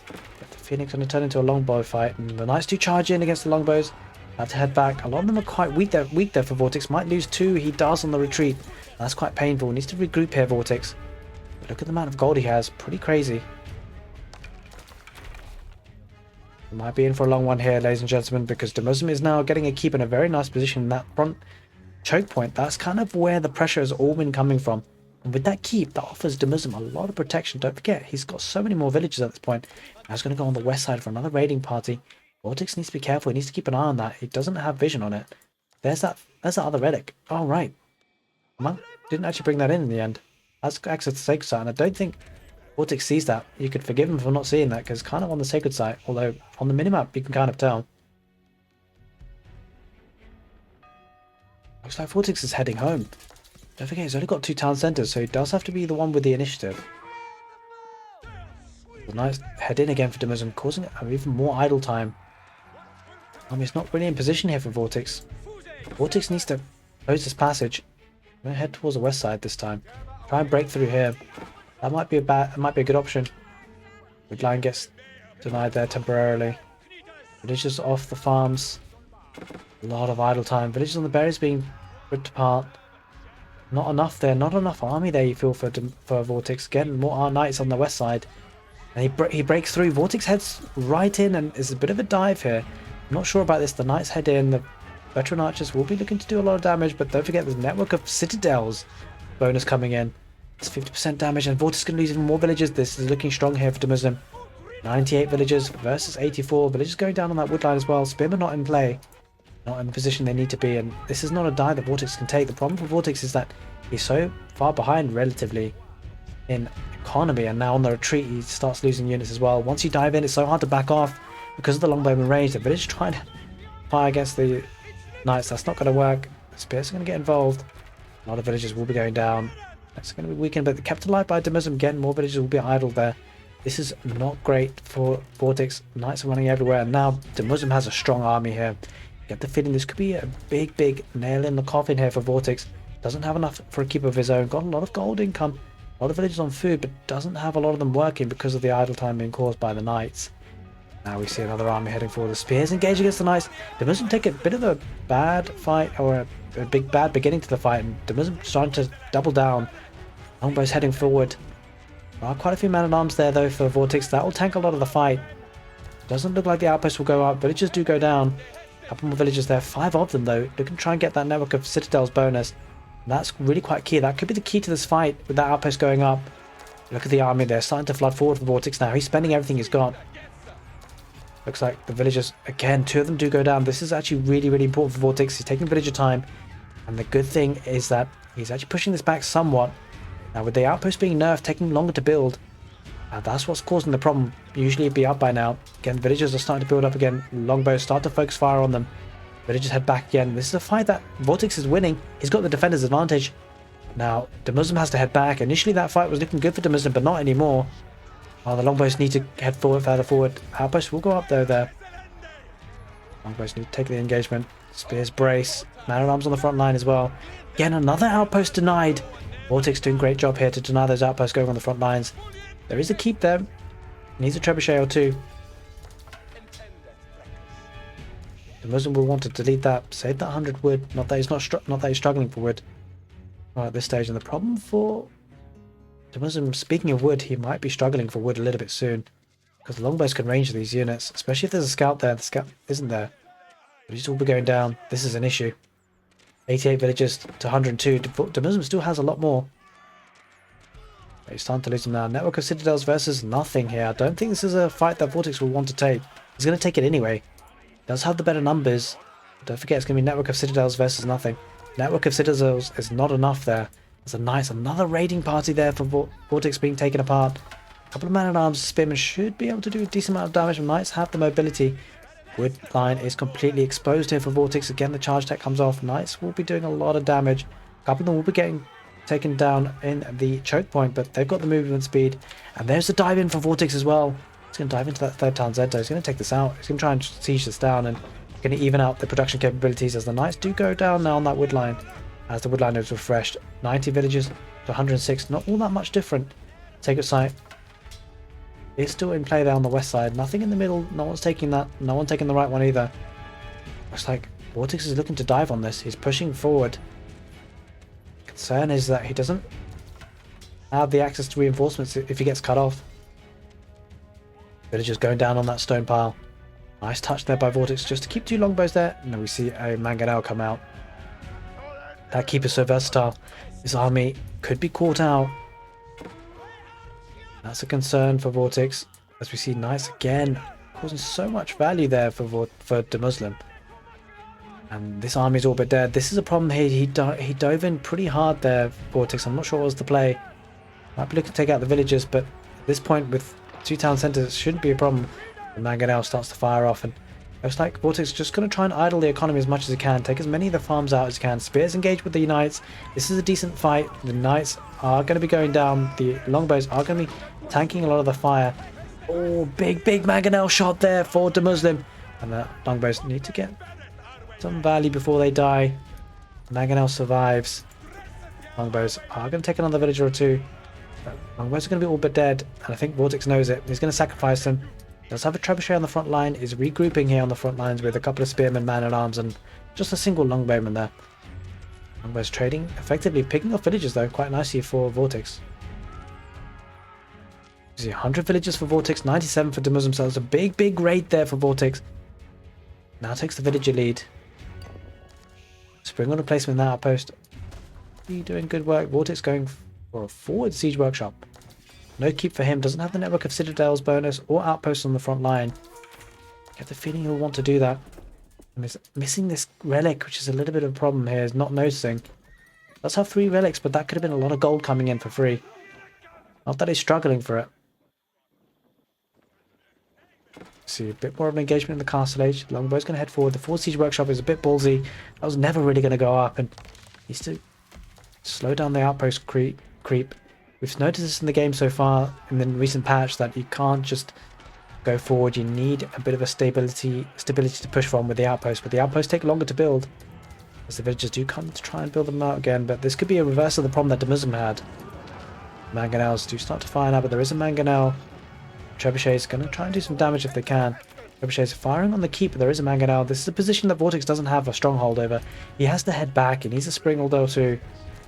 But the Phoenix going to turn into a longbow fight, and the knights do charge in against the longbows. Have to head back. A lot of them are quite weak there for Vortix. Might lose 2. He does on the retreat. That's quite painful. Needs to regroup here, Vortix. But look at the amount of gold he has. Pretty crazy. We might be in for a long one here, ladies and gentlemen, because DeMusliM is now getting a keep in a very nice position in that front choke point. That's kind of where the pressure has all been coming from. And with that keep, that offers DeMusliM a lot of protection. Don't forget, he's got so many more villages at this point. Now he's going to go on the west side for another raiding party. Vortix needs to be careful. He needs to keep an eye on that. He doesn't have vision on it. There's that other relic. Oh, right. Monk didn't actually bring that in the end. That's access to sacred site, and I don't think Vortix sees that. You could forgive him for not seeing that, because kind of on the sacred site, although on the minimap you can kind of tell. Looks like Vortix is heading home. Don't forget, he's only got 2 town centres, so he does have to be the one with the initiative. The knights head in again for DeMusliM, causing even more idle time. He's not really in position here for Vortix. Vortix needs to close this passage. I'm going to head towards the west side this time. Try and break through here. That might be a good option. The line gets denied there temporarily. Villagers off the farms. A lot of idle time. Villagers on the berries being ripped apart. Not enough there. Not enough army there, you feel, for Vortix. Again, more knights on the west side. And he breaks through. Vortix heads right in, and it's a bit of a dive here. I'm not sure about this. The knights head in. The veteran archers will be looking to do a lot of damage, but don't forget the network of citadels bonus coming in. It's 50% damage, and Vortix can lose even more villagers. This is looking strong here for DeMusliM. 98 villagers versus 84. Villagers going down on that woodline as well. Spearmen not in play. Not in the position they need to be, and this is not a dive that Vortix can take. The problem for Vortix is that he's so far behind relatively in economy, and now on the retreat he starts losing units as well. Once you dive in, it's so hard to back off because of the longbowman range. The village trying to fire against the knights. That's not going to work. The spears are going to get involved. A lot of villagers will be going down. That's going to be weakened, but kept alive by DeMusliM. Again, more villages will be idle there. This is not great for Vortix. Knights are running everywhere, and now DeMusliM has a strong army here. Get the feeling this could be a big nail in the coffin here for Vortix. Doesn't have enough for a keep of his own. Got a lot of gold income, a lot of villages on food, but doesn't have a lot of them working because of the idle time being caused by the knights. Now we see another army heading forward. The spears engage against the knights. DeMusliM take a bit of a bad fight, or a big bad beginning to the fight, and DeMusliM starting to double down. Longbows heading forward. There are quite a few man-at-arms there though for Vortix. That will tank a lot of the fight. Doesn't look like the outposts will go up. Villagers do go down. A couple more villagers there. 5 of them though. Looking to try and get that network of citadels bonus. That's really quite key. That could be the key to this fight with that outpost going up. Look at the army there. Starting to flood forward for Vortix now. He's spending everything he's got. Looks like the villagers, again, 2 of them do go down. This is actually really important for Vortix. He's taking villager time. And the good thing is that he's actually pushing this back somewhat. Now with the outpost being nerfed, taking longer to build, that's what's causing the problem. Usually it'd be up by now. Again, villagers are starting to build up again. Longbows start to focus fire on them. Villagers head back again. This is a fight that Vortix is winning. He's got the defender's advantage. Now, DeMusliM has to head back. Initially that fight was looking good for DeMusliM, but not anymore. The longbows need to head further forward. Outposts will go up though there. Longbows need to take the engagement. Spears brace. Man-at-arms on the front line as well. Again, another outpost denied. Vortix doing a great job here to deny those outposts going on the front lines. There is a keep there. Needs a trebuchet or 2. DeMusliM will want to delete that. Save that 100 wood. Not that he's not that he's struggling for wood at this stage. And the problem for DeMusliM, speaking of wood, he might be struggling for wood a little bit soon, because the longbows can range these units, especially if there's a scout there. The scout isn't there. But he's all be going down. This is an issue. 88 villagers to 102. DeMusliM still has a lot more. He's starting to lose them now. Network of citadels versus nothing here. I don't think this is a fight that Vortix will want to take. He's going to take it anyway. He does have the better numbers. Don't forget, it's going to be network of citadels versus nothing. Network of citadels is not enough there. There's another raiding party there for Vortix being taken apart. A couple of man-at-arms, spearmen should be able to do a decent amount of damage. Knights have the mobility. Wood line is completely exposed here for Vortix. Again, the charge tech comes off. Knights will be doing a lot of damage. A couple of them will be getting taken down in the choke point, but they've got the movement speed. And there's the dive in for Vortix as well. He's going to dive into that third town Zento. He's going to take this out. He's going to try and siege this down and going to even out the production capabilities as the Knights do go down now on that wood line. As the wood line is refreshed. 90 villages to 106. Not all that much different. Sacred Site is still in play there on the west side. Nothing in the middle. No one's taking that. No one taking the right one either. Looks like Vortix is looking to dive on this. He's pushing forward. Concern is that he doesn't have the access to reinforcements if he gets cut off. Villagers going down on that stone pile. Nice touch there by Vortix just to keep 2 longbows there. And then we see a mangonel come out. That keeper's so versatile. This army could be caught out. That's a concern for Vortix, as we see Knights again causing so much value there for DeMusliM. And this army's all but dead. This is a problem here. He dove in pretty hard there, Vortix. I'm not sure what was the play. Might be looking to take out the villagers, but at this point with 2 town centres, it shouldn't be a problem. The mangonel starts to fire off, and looks like Vortix is just going to try and idle the economy as much as he can. Take as many of the farms out as he can. Spears engage with the Knights. This is a decent fight. The Knights are going to be going down. The longbows are going to be tanking a lot of the fire. Oh, big mangonel shot there for DeMusliM. And the longbows need to get some value before they die. Mangonel survives. Longbows are going to take another villager or 2. Longbows are going to be all but dead. And I think Vortix knows it. He's going to sacrifice them. Does have a trebuchet on the front line, is regrouping here on the front lines with a couple of spearmen, man-at-arms, and just a single longbowman there. Longbows trading, effectively picking off villages though, quite nicely for Vortix. You see 100 villages for Vortix, 97 for DeMusliM, so it's a big raid there for Vortix. Now takes the villager lead. Spring on replacement in that outpost. He doing good work. Vortix going for a forward siege workshop. No keep for him. Doesn't have the network of citadels bonus or outposts on the front line. Get the feeling he'll want to do that. And he's missing this relic, which is a little bit of a problem here. He's not noticing. Does have 3 relics, but that could have been a lot of gold coming in for free. Not that he's struggling for it. See a bit more of an engagement in the castle age. Longbow's going to head forward. The forward siege workshop is a bit ballsy. That was never really going to go up, and needs to slow down the outpost creep. creep. We've noticed this in the game so far in the recent patch that you can't just go forward. You need a bit of a stability to push from with the outposts, but the outposts take longer to build as the villagers do come to try and build them out again. But this could be a reverse of the problem that DeMusliM had. Mangonels do start to fire now, but there is a Mangonel. Trebuchet is going to try and do some damage if they can. Trebuchet is firing on the keep, but there is a Mangonel. This is a position that Vortix doesn't have a stronghold over. He has to head back. He needs a Springald or two.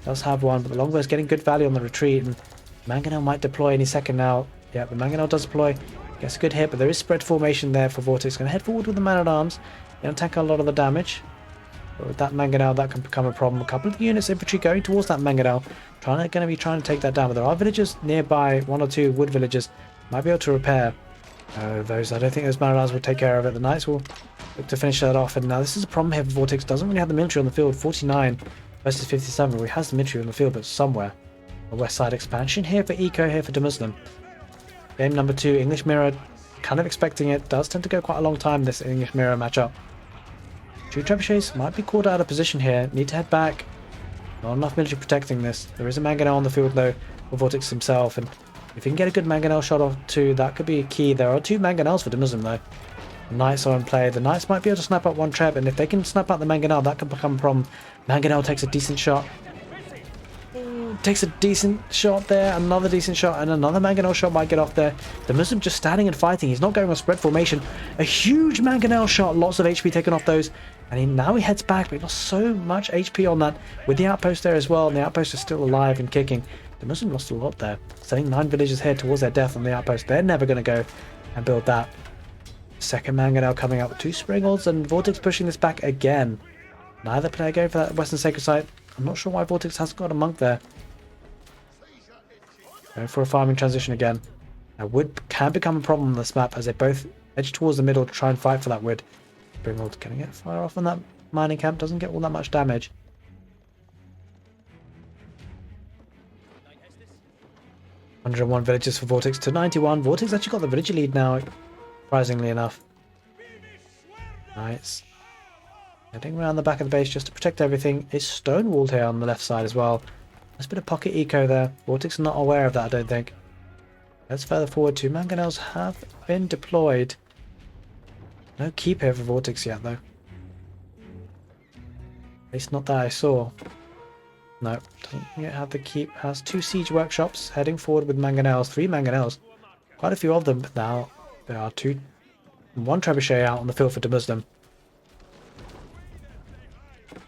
Does have one, but the longbow is getting good value on the retreat, and Mangonel might deploy any second now. Yeah, the Mangonel does deploy. Gets a good hit, but there is spread formation there for Vortix. Going to head forward with the man-at-arms. Going to tank a lot of the damage. But with that Mangonel, that can become a problem. A couple of the units infantry going towards that Mangonel. Going to be trying to take that down, but there are villagers nearby. 1 or 2 wood villagers might be able to repair those. I don't think those man-at-arms will take care of it. The knights will look to finish that off. And now this is a problem here for Vortix. Doesn't really have the military on the field. 49 versus 57. He has the military on the field, but somewhere. A west side expansion here for Eco, here for DeMusliM. Game number 2, English Mirror. Kind of expecting it. Does tend to go quite a long time, this English Mirror matchup. 2 trebuchets might be caught out of position here. Need to head back. Not enough military protecting this. There is a Mangonel on the field though for Vortix himself, and if he can get a good Mangonel shot off too, that could be key. There are 2 Mangonels for DeMusliM though. The Knights are in play. The Knights might be able to snap out 1 treb, and if they can snap out the Mangonel, that can become a problem. Mangonel takes a decent shot. Takes a decent shot there, another decent shot, and another Mangonel shot might get off there. DeMusliM just standing and fighting. He's not going on spread formation. A huge Mangonel shot, lots of HP taken off those, and now he heads back, but he lost so much HP on that with the outpost there as well, and the outpost is still alive and kicking. DeMusliM lost a lot there, sending 9 villagers here towards their death on the outpost. They're never going to go and build that. Second Mangonel coming up with 2 Springolds, and Vortix pushing this back again. Neither player going for that Western Sacred Site. I'm not sure why Vortix hasn't got a monk there. Going for a farming transition again. Now wood can become a problem on this map as they both edge towards the middle to try and fight for that wood. Springald can get fire off on that mining camp, doesn't get all that much damage. "101 villagers for Vortix to 91. Vortix actually got the villager lead now, surprisingly enough. Nice. Heading around the back of the base just to protect everything. Is stonewalled here on the left side as well. Nice bit of pocket eco there. Vortix are not aware of that, I don't think. Let's further forward. 2 Mangonels have been deployed. No keep here for Vortix yet, though. At least not that I saw. No, doesn't yet have the keep. Has 2 siege workshops heading forward with Mangonels. 3 Mangonels. Quite a few of them, but now there are 1 trebuchet out on the field for DeMusliM.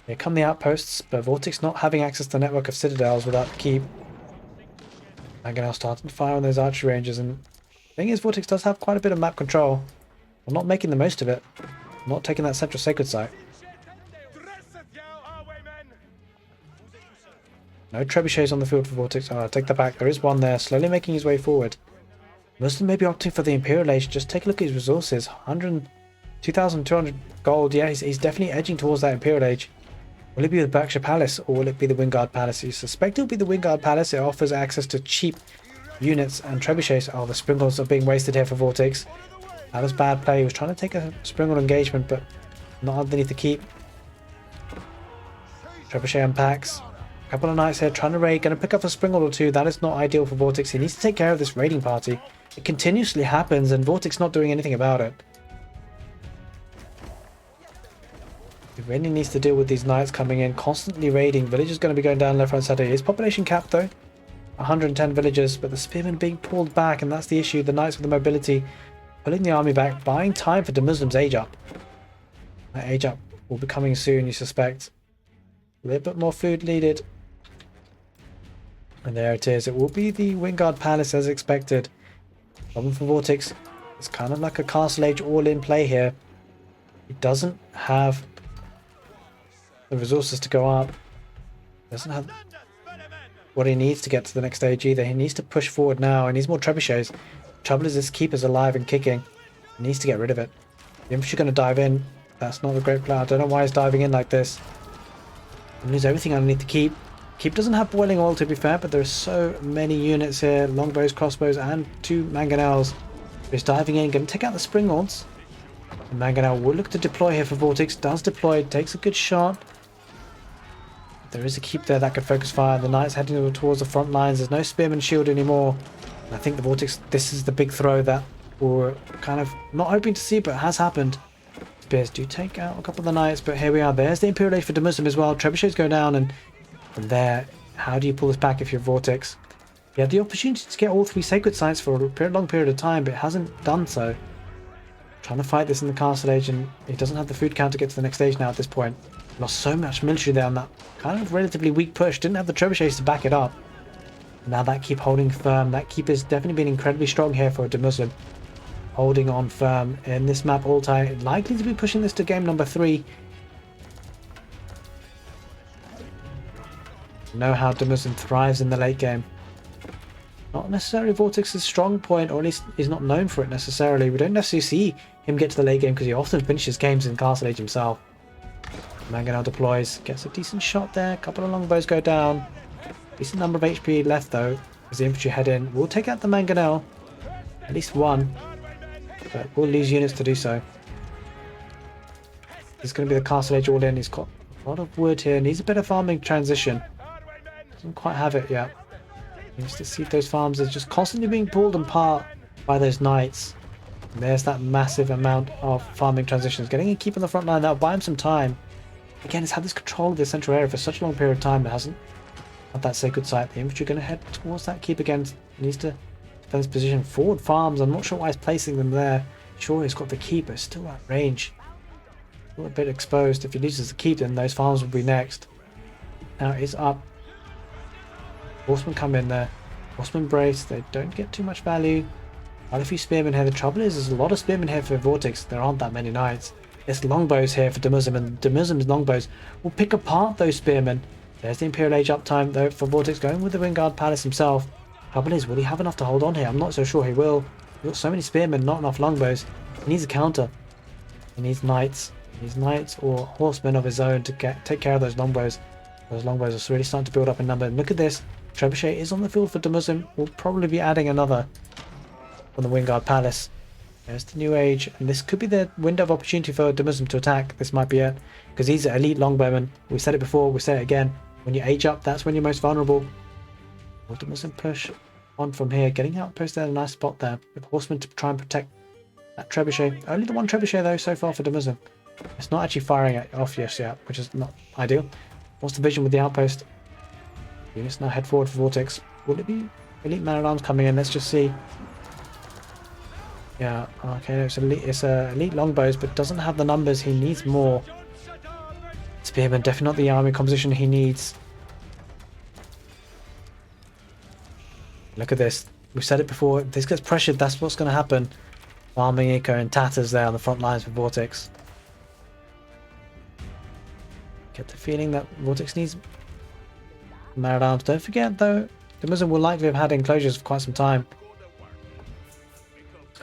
Here come the outposts, but Vortix not having access to the network of citadels without the keep. Mangonel starting to fire on those archery ranges, and the thing is, Vortix does have quite a bit of map control. I'm not making the most of it. I'm not taking that central sacred site. No trebuchets on the field for Vortix. Oh, I'll take that back. There is one there, slowly making his way forward. DeMusliM may be opting for the Imperial Age. Just take a look at his resources. 2,200 gold. Yeah, he's definitely edging towards that Imperial Age. Will it be the Berkshire Palace or will it be the Wingard Palace? You suspect it'll be the Wingard Palace. It offers access to cheap units and trebuchets. Oh, the Springolds are being wasted here for Vortix. That was bad play. He was trying to take a Springold engagement, but not underneath the keep. Trebuchet unpacks. A couple of knights here trying to raid. Going to pick up a Springold or 2. That is not ideal for Vortix. He needs to take care of this raiding party. It continuously happens and Vortix not doing anything about it. He really needs to deal with these knights coming in, constantly raiding. Villagers going to be going down left, right, center. His population capped though. 110 villagers, but the spearmen being pulled back, and that's the issue. The knights with the mobility pulling the army back, buying time for DeMusliM's age up. That age up will be coming soon, you suspect. A little bit more food needed. And there it is. It will be the Wingard Palace as expected. Problem for Vortix. It's kind of like a Castle Age all-in play here. He doesn't have the resources to go up. Doesn't have what he needs to get to the next stage either. He needs to push forward now. He needs more trebuchets. Trouble is this keeper's alive and kicking. He needs to get rid of it. The infantry going to dive in. That's not a great plan. I don't know why he's diving in like this. He lose everything underneath the keep. Keep doesn't have boiling oil to be fair, but there's so many units here. Longbows, crossbows, and 2 Mangonels. He's diving in, going to take out the Springolds. Mangonel will look to deploy here for Vortix. Does deploy, takes a good shot. There is a keep there that could focus fire. The Knights heading towards the front lines. There's no Spearman shield anymore. And I think the Vortix, this is the big throw that we're kind of not hoping to see, but has happened. Spears do take out a couple of the Knights, but here we are. There's the Imperial Age for DeMusliM as well. Trebuchets go down, and from there, how do you pull this back if you're Vortix? You had the opportunity to get all 3 Sacred Sites for a long period of time, but it hasn't done so. Trying to fight this in the Castle Age, and he doesn't have the food count to get to the next stage now at this point. Lost so much military there on that kind of relatively weak push. Didn't have the trebuchets to back it up. Now that keep holding firm. That keep has definitely been incredibly strong here for DeMusliM. Holding on firm in this map Altai. Likely to be pushing this to game number 3. Know how DeMusliM thrives in the late game. Not necessarily Vortix's strong point, or at least he's not known for it necessarily. We don't necessarily see him get to the late game because he often finishes games in Castle Age himself. Mangonel deploys, gets a decent shot there. A couple of longbows go down. Decent number of HP left though as the infantry head in. We'll take out the Mangonel. At least one. But we'll lose units to do so. This is going to be the Castle Age all in. He's got a lot of wood here. Needs a bit of farming transition. Doesn't quite have it yet. Needs to see if those farms are just constantly being pulled apart by those Knights. And there's that massive amount of farming transitions. Getting a keep on the front line, that'll buy him some time. Again, it's had this control of the central area for such a long period of time. It hasn't had that sacred site. The infantry going to head towards that keep again. He needs to defend his position. Forward farms, I'm not sure why he's placing them there. Sure, he's got the keep, but it's still at range. Still a bit exposed. If he loses the keep, then those farms will be next. Now it's up. Horsemen come in there. Horsemen brace. They don't get too much value. Quite a few spearmen here. The trouble is, there's a lot of spearmen here for Vortix. There aren't that many Knights. It's longbows here for DeMusliM, and DeMuslim's longbows will pick apart those spearmen. There's the Imperial Age uptime though for Vortix, going with the Wingard Palace himself. Trouble is, will he have enough to hold on here? I'm not so sure he will. He's got so many spearmen, not enough longbows. He needs a counter. He needs Knights. He needs Knights or horsemen of his own to take care of those longbows. Those longbows are really starting to build up in number. And look at this. Trebuchet is on the field for DeMusliM. We'll probably be adding another on the Wingard Palace. There's the New Age, and this could be the window of opportunity for DeMusliM to attack. This might be it, because he's an elite longbowman. We said it before, we say it again. When you age up, that's when you're most vulnerable. Will DeMusliM push on from here, getting outpost there, a nice spot there, with horsemen to try and protect that trebuchet. Only the one trebuchet though so far for DeMusliM. It's not actually firing it off yet, which is not ideal. What's the vision with the outpost? Units now head forward for Vortix. Will it be elite man-at-arms coming in? Let's just see. Yeah, okay, it's elite longbows, but doesn't have the numbers. He needs more. Spearman, definitely not the army composition he needs. Look at this. We've said it before. If this gets pressured, that's what's going to happen. Farming Eco and tatters there on the front lines for Vortix. Get the feeling that Vortix needs man-at-arms. Don't forget, though, DeMusliM will likely have had enclosures for quite some time.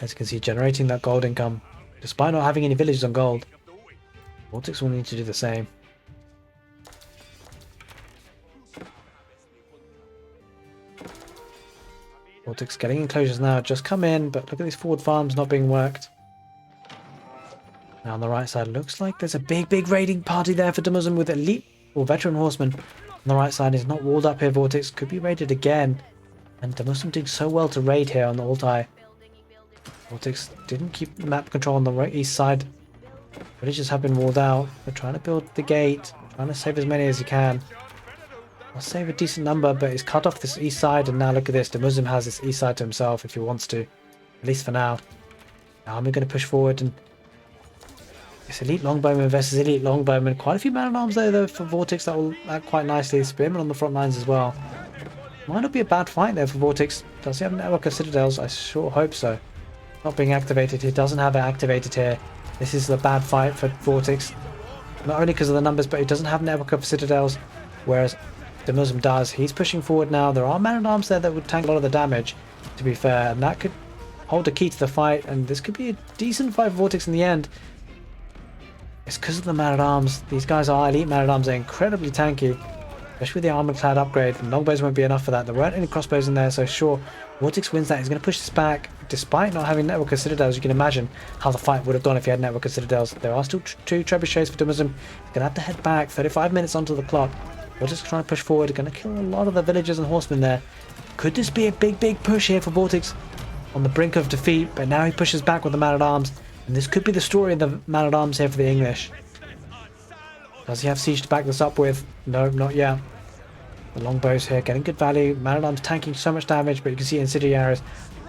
As you can see, generating that gold income, despite not having any villages on gold. Vortix will need to do the same. Vortix getting enclosures now, just come in, but look at these forward farms not being worked. Now on the right side, looks like there's a big raiding party there for DeMusliM with elite or veteran horsemen. On the right side is not walled up here. Vortix could be raided again, and DeMusliM doing so well to raid here on the Altai. Vortix didn't keep map control on the east side. Villages have been walled out. They're trying to build the gate, trying to save as many as you can. I'll save a decent number, but he's cut off this east side, and now look at this. DeMusliM has this east side to himself if he wants to, at least for now. Now I'm going to push forward, and it's elite longbowman versus elite longbowman. Quite a few man-at-arms there though for Vortix that will act quite nicely. Spearmen on the front lines as well. Might not be a bad fight there for Vortix. Does he have a network of citadels? I sure hope so. Not being activated. He doesn't have it activated here. This is a bad fight for Vortix. Not only because of the numbers, but he doesn't have a network of citadels, whereas DeMusliM does. He's pushing forward now. There are man-at-arms there that would tank a lot of the damage, to be fair, and that could hold a key to the fight, and this could be a decent fight for Vortix in the end. It's because of the man-at-arms. These guys are elite man-at-arms. They're incredibly tanky, especially with the armor-clad upgrade. And longbows won't be enough for that. There weren't any crossbows in there, so sure, Vortix wins that. He's going to push this back, despite not having network of citadels. You can imagine how the fight would have gone if he had network of citadels. There are still two trebuchets for DeMusliM. He's going to have to head back. 35 minutes onto the clock. Vortix trying to push forward, going to kill a lot of the villagers and horsemen there. Could this be a big push here for Vortix? On the brink of defeat, but now he pushes back with the man-at-arms. And this could be the story of the man-at-arms here for the English. Does he have siege to back this up with? No, not yet. The longbows here getting good value. Man-at-arms tanking so much damage, but you can see incendiary arrows.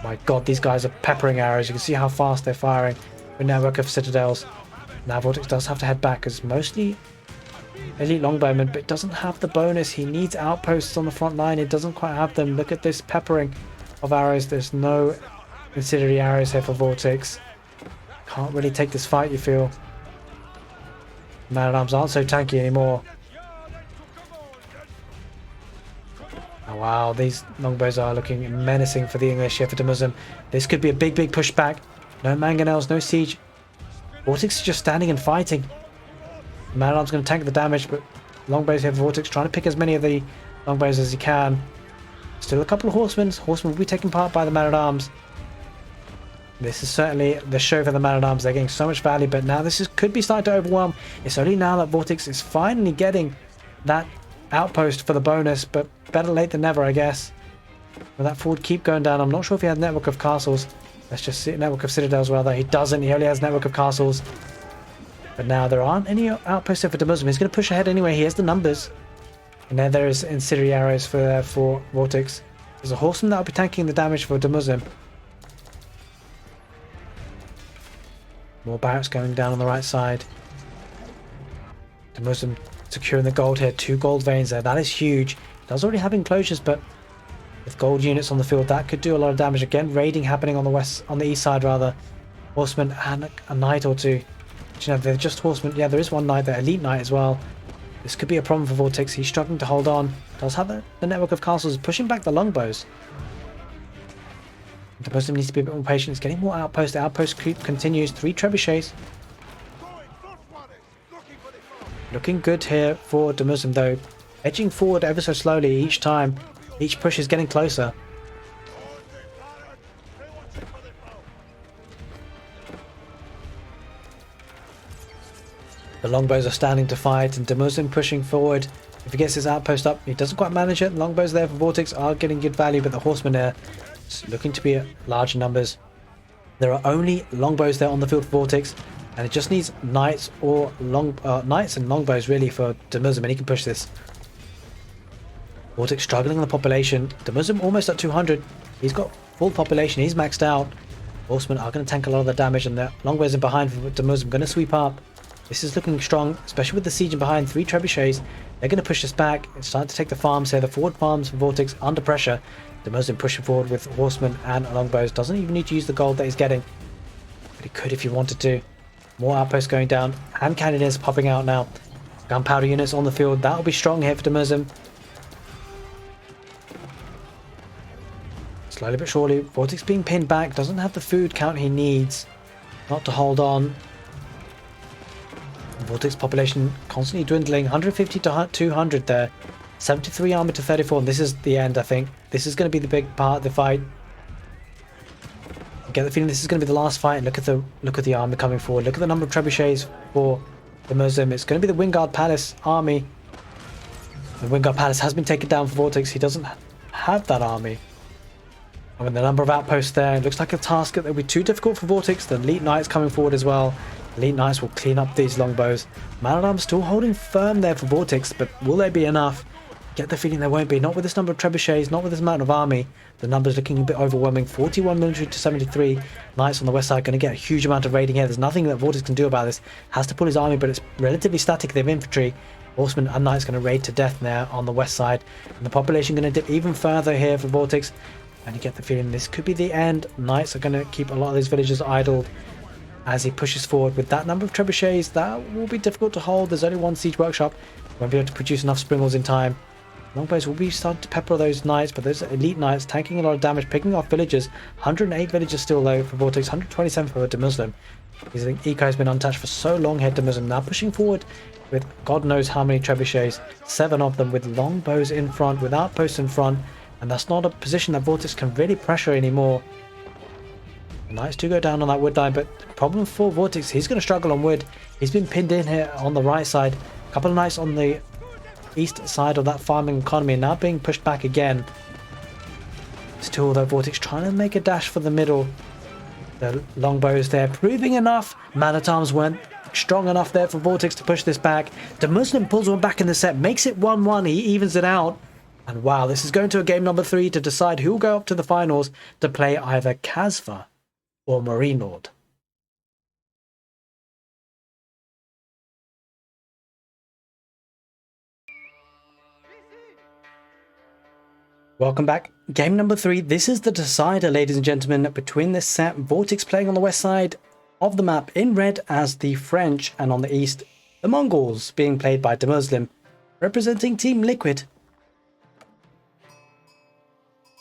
My god, these guys are peppering arrows. You can see how fast they're firing. A network of citadels. Now Vortix does have to head back, as mostly elite longbowmen, but it doesn't have the bonus. He needs outposts on the front line. It doesn't quite have them. Look at this peppering of arrows. There's no incendiary arrows here for Vortix. Can't really take this fight, you feel. Man-at-arms aren't so tanky anymore. Oh wow, these longbows are looking menacing for the English here for DeMusliM. This could be a big pushback. No mangonels, no siege. Vortix is just standing and fighting. Man-at-arms going to tank the damage, but longbows here for Vortix trying to pick as many of the longbows as he can. Still a couple of horsemen. Horsemen will be taken part by the man-at-arms. This is certainly the show for the man-at-arms. They're getting so much value, but now this could be starting to overwhelm. It's only now that Vortix is finally getting that outpost for the bonus, but better late than never, I guess. Will that forward keep going down? I'm not sure if he has network of castles. Let's just see network of citadels rather. He doesn't. He only has network of castles. But now there aren't any outposts here for DeMusliM. He's going to push ahead anyway. He has the numbers. And there is incendiary arrows for Vortix. There's a horseman that will be tanking the damage for DeMusliM. More barracks going down on the right side. DeMusliM securing the gold here. 2 gold veins there. That is huge. It does already have enclosures, but with gold units on the field, that could do a lot of damage. Again, raiding happening on the east side rather. Horsemen and a knight or two. But, you know, they're just horsemen. Yeah, there is one knight there. Elite knight as well. This could be a problem for Vortix. He's struggling to hold on. Does have the network of castles pushing back the longbows. DeMusliM needs to be a bit more patient. It's getting more outposts. The outpost creep continues. 3 trebuchets. Looking good here for DeMusliM though. Edging forward ever so slowly each time. Each push is getting closer. The longbows are standing to fight, and DeMusliM pushing forward. If he gets his outpost up, he doesn't quite manage it. Longbows there for Vortix are getting good value, but the horsemen there looking to be larger numbers. There are only longbows there on the field for Vortix, and it just needs knights or knights and longbows really for DeMusliM, and he can push this. Vortix struggling on the population. DeMusliM almost at 200. He's got full population. He's maxed out. Horsemen are going to tank a lot of the damage, and the longbows in behind for DeMusliM going to sweep up. This is looking strong, especially with the siege in behind. 3 trebuchets. They're going to push this back. It's starting to take the farms here. The forward farms for Vortix under pressure. DeMusliM pushing forward with horsemen and longbows. Doesn't even need to use the gold that he's getting, but he could if he wanted to. More outposts going down. Hand cannoneers popping out now. Gunpowder units on the field. That will be strong here for DeMusliM. Slowly but surely, Vortix being pinned back. Doesn't have the food count he needs. Not to hold on. Vortix population constantly dwindling. 150 to 200 there. 73 armor to 34. And this is the end, I think. This is going to be the big part of the fight. I get the feeling this is going to be the last fight. Look at the army coming forward. Look at the number of trebuchets for DeMusliM. It's going to be the Wingard Palace army. The Wingard Palace has been taken down for Vortix. He doesn't have that army. I mean, the number of outposts there, it looks like a task that will be too difficult for Vortix. The elite knights coming forward as well. Elite knights will clean up these longbows. Man-at-arms still holding firm there for Vortix, but will they be enough? Get the feeling there won't be. Not with this number of trebuchets, not with this amount of army. The numbers looking a bit overwhelming. 41 military to 73. Knights on the west side going to get a huge amount of raiding here. There's nothing that Vortix can do about this. Has to pull his army, but it's relatively static. They have infantry. Horsemen and knights going to raid to death there on the west side. And the population going to dip even further here for Vortix. And you get the feeling this could be the end. Knights are going to keep a lot of these villages idled as he pushes forward. With that number of trebuchets, that will be difficult to hold. There's only one siege workshop. Won't be able to produce enough springles in time. Longbows will be starting to pepper those knights, but those elite knights tanking a lot of damage, picking off villages. 108 villages still low for Vortix, 127 for DeMusliM. His eco has been untouched for so long here, DeMusliM. Now pushing forward with God knows how many trebuchets. 7 of them with longbows in front, with outposts in front. And that's not a position that Vortix can really pressure anymore. The knights do go down on that wood line, but the problem for Vortix, he's going to struggle on wood. He's been pinned in here on the right side. A couple of knights on the east side of that farming economy, now being pushed back again. Still though, Vortix trying to make a dash for the middle. The longbows there proving enough. Man-at-arms weren't strong enough there for Vortix to push this back. DeMusliM pulls one back in the set, makes it 1-1. He evens it out. And wow, this is going to a game number 3 to decide who will go up to the finals to play either Casva or Marine Lord. Welcome back. Game number 3. This is the decider, ladies and gentlemen, between this set. Vortix playing on the west side of the map in red as the French, and on the east, the Mongols, being played by DeMusliM, representing Team Liquid.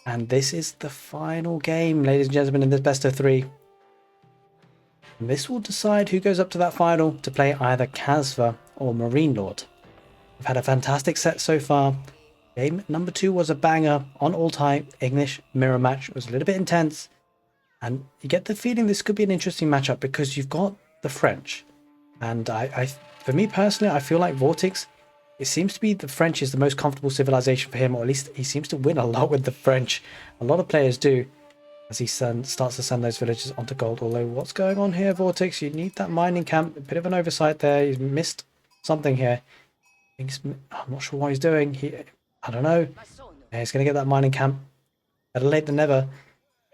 And this is the final game, ladies and gentlemen, in this best of 3. And this will decide who goes up to that final to play either Casva or Marine Lord. We've had a fantastic set so far. Game number 2 was a banger on all-time English mirror match. It was a little bit intense. And you get the feeling this could be an interesting matchup because you've got the French. And for me personally, I feel like Vortix, it seems to be the French is the most comfortable civilization for him, or at least he seems to win a lot with the French. A lot of players do, as he starts to send those villages onto gold. Although, what's going on here, Vortix? You need that mining camp. A bit of an oversight there. He's missed something here. I'm not sure what he's doing. I don't know. Yeah, he's going to get that mining camp. Better late than never.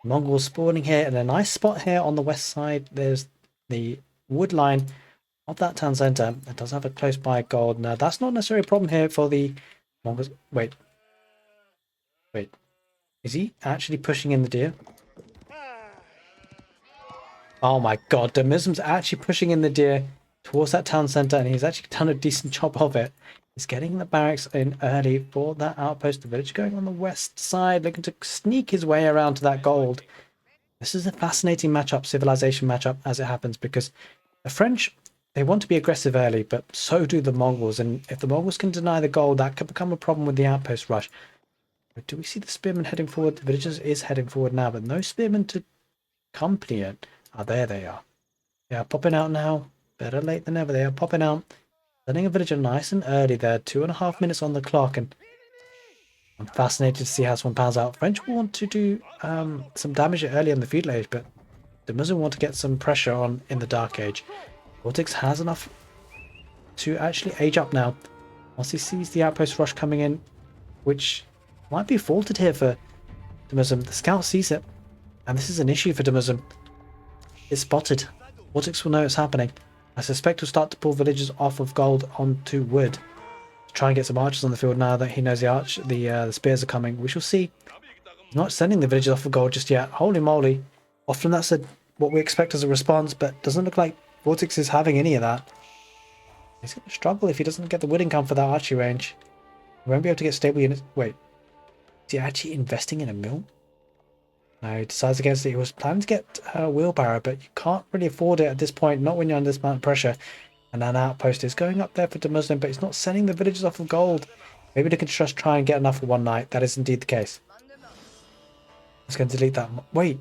Mongols spawning here in a nice spot here on the west side. There's the wood line of that town centre. It does have a close by gold. Now, that's not necessarily a problem here for the Mongols. Wait. Is he actually pushing in the deer? Oh my god, DeMuslim's actually pushing in the deer towards that town centre, and he's actually done a decent job of it. He's getting the barracks in early for that outpost. The village going on the west side, looking to sneak his way around to that gold. This is a fascinating matchup, civilization matchup, as it happens, because the French, they want to be aggressive early, but so do the Mongols. And if the Mongols can deny the gold, that could become a problem with the outpost rush. But do we see the spearmen heading forward? The villagers is heading forward now, but no spearmen to accompany it. Oh, there they are. They are popping out now. Better late than never. They are popping out. Sending a villager nice and early there. 2.5 minutes on the clock, and I'm fascinated to see how this one pans out. French will want to do some damage early in the feudal age, but DeMusliM want to get some pressure on in the dark age. Vortix has enough to actually age up now. Once he sees the outpost rush coming in, which might be faulted here for DeMusliM. The scout sees it, and this is an issue for DeMusliM. It's spotted. Vortix will know it's happening. I suspect he'll start to pull villagers off of gold onto wood to try and get some archers on the field now that he knows the spears are coming. We shall see. He's not sending the villagers off of gold just yet. Holy moly. Often that's what we expect as a response, but doesn't look like Vortix is having any of that. He's going to struggle if he doesn't get the wood income for that archery range. He won't be able to get stable units. Wait. Is he actually investing in a mill? No, he decides against it. He was planning to get a wheelbarrow, but you can't really afford it at this point, not when you're under this amount of pressure. And an outpost is going up there for DeMusliM, but he's not sending the villagers off of gold. Maybe they can just try and get enough for one night. That is indeed the case. Let's go and delete that. Wait.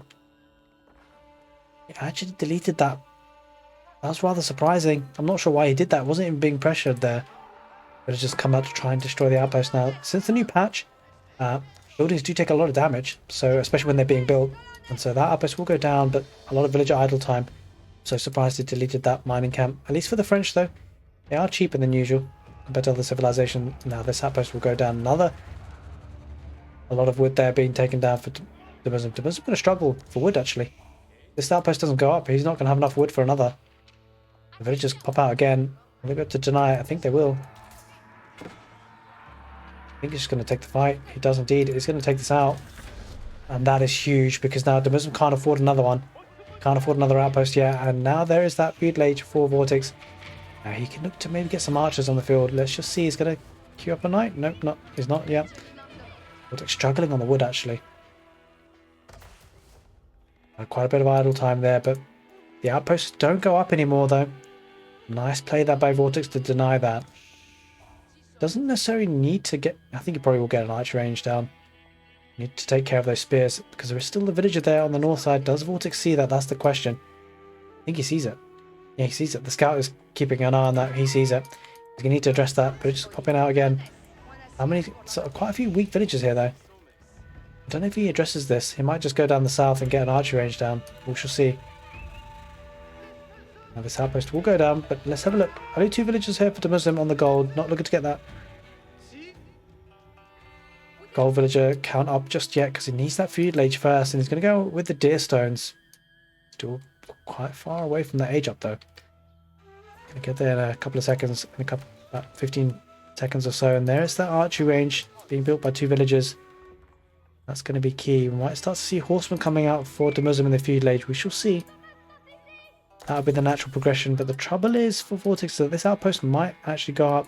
He actually deleted that. That was rather surprising. I'm not sure why he did that. Wasn't even being pressured there. But it's just come out to try and destroy the outpost now. Since the new patch, buildings do take a lot of damage, so especially when they're being built, and so that outpost will go down, but a lot of villager idle time. So surprised he deleted that mining camp. At least for the French though, they are cheaper than usual compared to other civilization. Now this outpost will go down. A lot of wood there being taken down for DeMusliM. DeMuslim's going to struggle for wood actually. This outpost doesn't go up, he's not going to have enough wood for another. The villagers pop out again. Will they be able to deny it? I think they will. I think he's just going to take the fight. He does indeed. He's going to take this out. And that is huge because now DeMusliM can't afford another one. Can't afford another outpost yet. And now there is that feudal age for Vortix. Now he can look to maybe get some archers on the field. Let's just see. He's going to queue up a knight. Nope, not. He's not yet. Vortix struggling on the wood actually. Quite a bit of idle time there, but the outposts don't go up anymore though. Nice play there by Vortix to deny that. Doesn't necessarily need to get... I think he probably will get an archer range down. Need to take care of those spears because there is still a villager there on the north side. Does Vortix see that? That's the question. I think he sees it. Yeah, he sees it. The scout is keeping an eye on that. He sees it. He's going to need to address that, but it's just popping out again. How many? So quite a few weak villages here, though. I don't know if he addresses this. He might just go down the south and get an archery range down. We shall see. Now this outpost will go down, but let's have a look. Only 2 villages here for DeMusliM on the gold. Not looking to get that gold villager count up just yet because he needs that feudal age first, and he's going to go with the deer stones. Still quite far away from that age up though. Gonna get there in a couple of seconds, in a couple about 15 seconds or so, and there is that archery range being built by 2 villagers. That's going to be key. We might start to see horsemen coming out for DeMusliM in the feudal age. We shall see. That'll be the natural progression, but the trouble is for Vortix that this outpost might actually go up.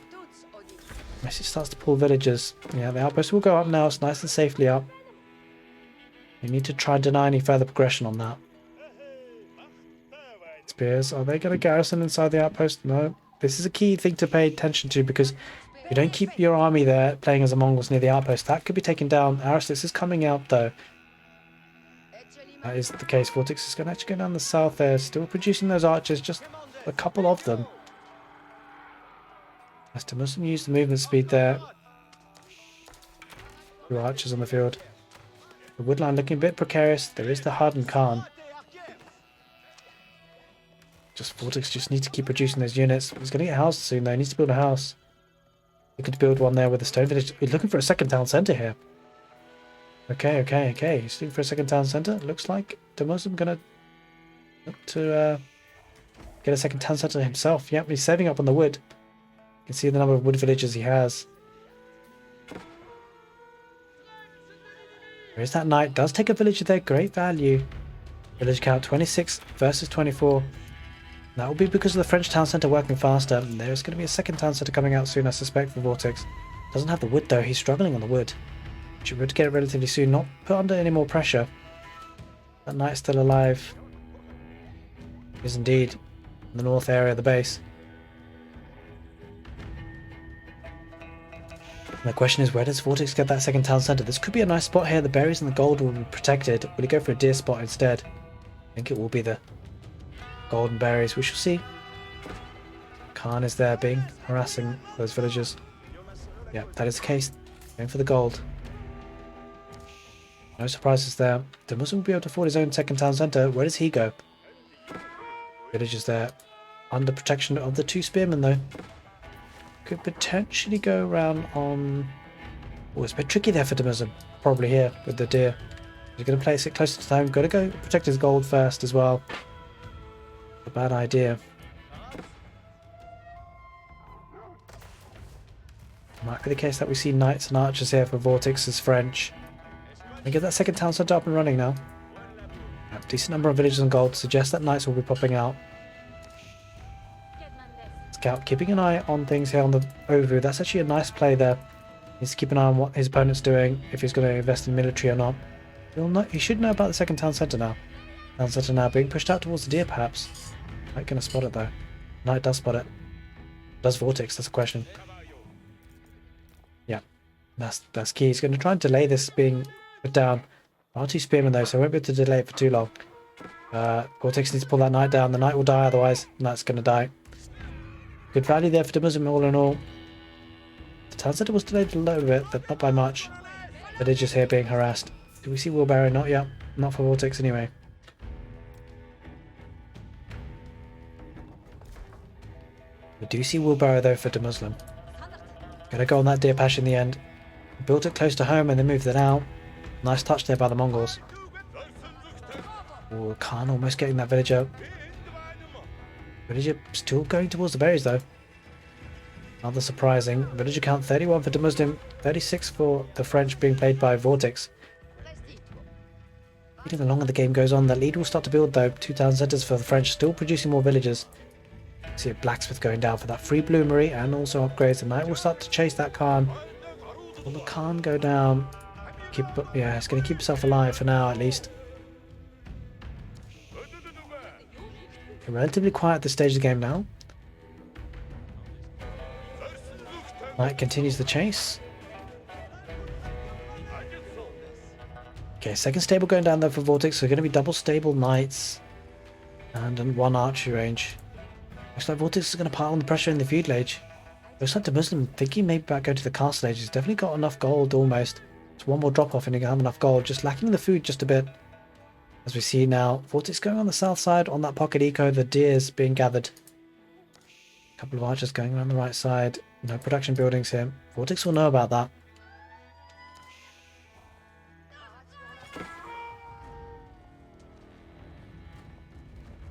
Unless it starts to pull villagers. Yeah, the outpost will go up now. It's nice and safely up. You need to try and deny any further progression on that. Spears, are they going to garrison inside the outpost? No. This is a key thing to pay attention to, because if you don't keep your army there playing as a Mongols near the outpost, that could be taken down. Aristus is coming out though. That is the case. Vortix is going to actually go down the south there, still producing those archers, just a couple of them. As DeMusliM use the movement speed there. 2 archers on the field. The woodline looking a bit precarious. There is the hardened Khan. Vortix just needs to keep producing those units. He's going to get housed soon though. He needs to build a house. He could build one there with a stone village. He's looking for a second town centre here. Okay. He's looking for a second town centre. Looks like DeMusliM going to look to get a second town centre himself. Yep, he's saving up on the wood. You can see the number of wood villages he has. There is that knight. Does take a villager there. Great value. Village count 26 versus 24. That will be because of the French town centre working faster. There's going to be a second town centre coming out soon, I suspect, for Vortix. Doesn't have the wood though. He's struggling on the wood. Should be able to get it relatively soon. Not put under any more pressure. That knight's still alive. He is indeed in the north area of the base. And the question is, where does Vortix get that second town centre? This could be a nice spot here. The berries and the gold will be protected. Will he go for a deer spot instead? I think it will be the golden berries. We shall see. Khan is there being harassing those villagers. Yeah, that is the case. Going for the gold. No surprises there. DeMusliM will be able to afford his own second town centre. Where does he go? Villagers there. Under protection of the 2 spearmen though. Could potentially go around on... Oh, it's a bit tricky there for DeMusliM. Probably here with the deer. He's going to place it closer to home. Got to go protect his gold first as well. A bad idea. Might be the case that we see knights and archers here for Vortix as French. We get that second town centre up and running now. A decent number of villages and gold suggests that knights will be popping out. Scout keeping an eye on things here on the overview. That's actually a nice play there. Needs to keep an eye on what his opponent's doing, if he's going to invest in military or not. He should know about the second town centre now. Town centre now being pushed out towards the deer perhaps. Knight going to spot it though. Knight does spot it. Does Vortix? That's a question. Yeah, that's key. He's going to try and delay this being put down. Far 2 spearmen though, so I won't be able to delay it for too long. Vortix needs to pull that knight down. The knight will die otherwise. Knight's going to die. Good value there for DeMusliM all in all. The town centre was delayed a little bit, but not by much. Villagers here being harassed. Do we see wheelbarrow? Not yet. Not for Vortix anyway. We do see wheelbarrow though for DeMusliM. Gonna go on that deer pash in the end. Built it close to home and then moved it out. Nice touch there by the Mongols. Oh, Khan almost getting that villager. Villager still going towards the berries though. Rather surprising. Villager count 31 for DeMusliM, 36 for the French being played by Vortix. The longer the game goes on, the lead will start to build though. 2 town centres for the French, still producing more villagers. See a blacksmith going down for that free bloomery and also upgrades. The knight will start to chase that Khan. Will the Khan go down? Yeah, it's going to keep himself alive for now at least. Relatively quiet at this stage of the game now. Knight continues the chase. Okay, second stable going down there for Vortix, so going to be double stable knights and 1 archery range. Looks like Vortix is going to pile on the pressure in the feudal age. Looks like DeMusliM thinking maybe about going to the castle age. He's definitely got enough gold almost. It's one more drop off and he can have enough gold. Just lacking the food just a bit. As we see now, Vortix going on the south side on that pocket eco. The deers being gathered. A couple of archers going around the right side. No production buildings here. Vortix will know about that.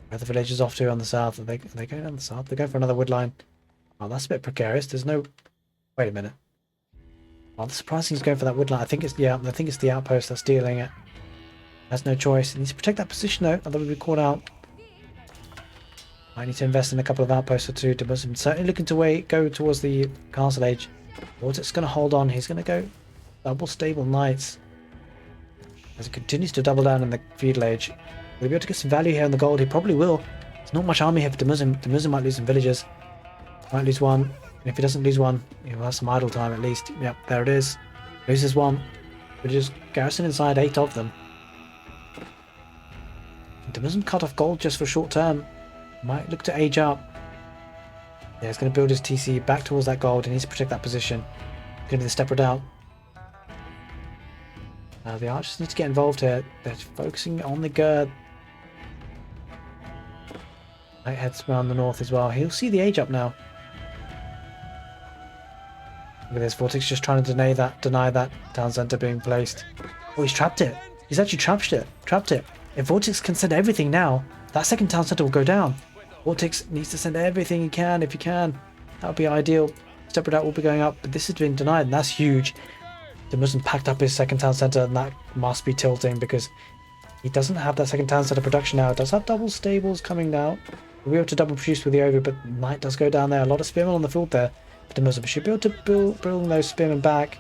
Where are the villagers off to on the south? Are they going down the south? They're going for another wood line. Oh, that's a bit precarious. There's no... Wait a minute. Oh, the surprising he's going for that wood line. I think it's the outpost that's dealing it. Has no choice. He needs to protect that position though, otherwise we'll be caught out. I need to invest in a couple of outposts or two. DeMusliM certainly looking to go towards the castle age. Vortix going to hold on. He's going to go double stable knights. As he continues to double down in the feudal age. Will he be able to get some value here on the gold? He probably will. There's not much army here for DeMusliM. DeMusliM might lose some villagers. Might lose one. And if he doesn't lose one, he'll have some idle time at least. Yep, there it is. Loses one. Villagers garrison inside 8 of them. DeMusliM cut off gold just for short term. Might look to age up. Yeah, he's going to build his TC back towards that gold. He needs to protect that position. Going to be the step redoubt. The archers need to get involved here. They're focusing on the gird. Knight heads around the north as well. He'll see the age up now. Look at this. Vortix just trying to deny that town centre being placed. Oh, he's trapped it. He's actually trapped it. If Vortix can send everything now, that second town centre will go down. Vortix needs to send everything he can, if he can. That would be ideal. Step redoubt will be going up, but this has been denied, and that's huge. DeMusliM packed up his second town centre, and that must be tilting because he doesn't have that second town centre production now. It does have double stables coming out. We'll be able to double produce with the Aoe4, but Knight does go down there. A lot of spearmen on the field there. But DeMusliM should be able to bring those spearmen back.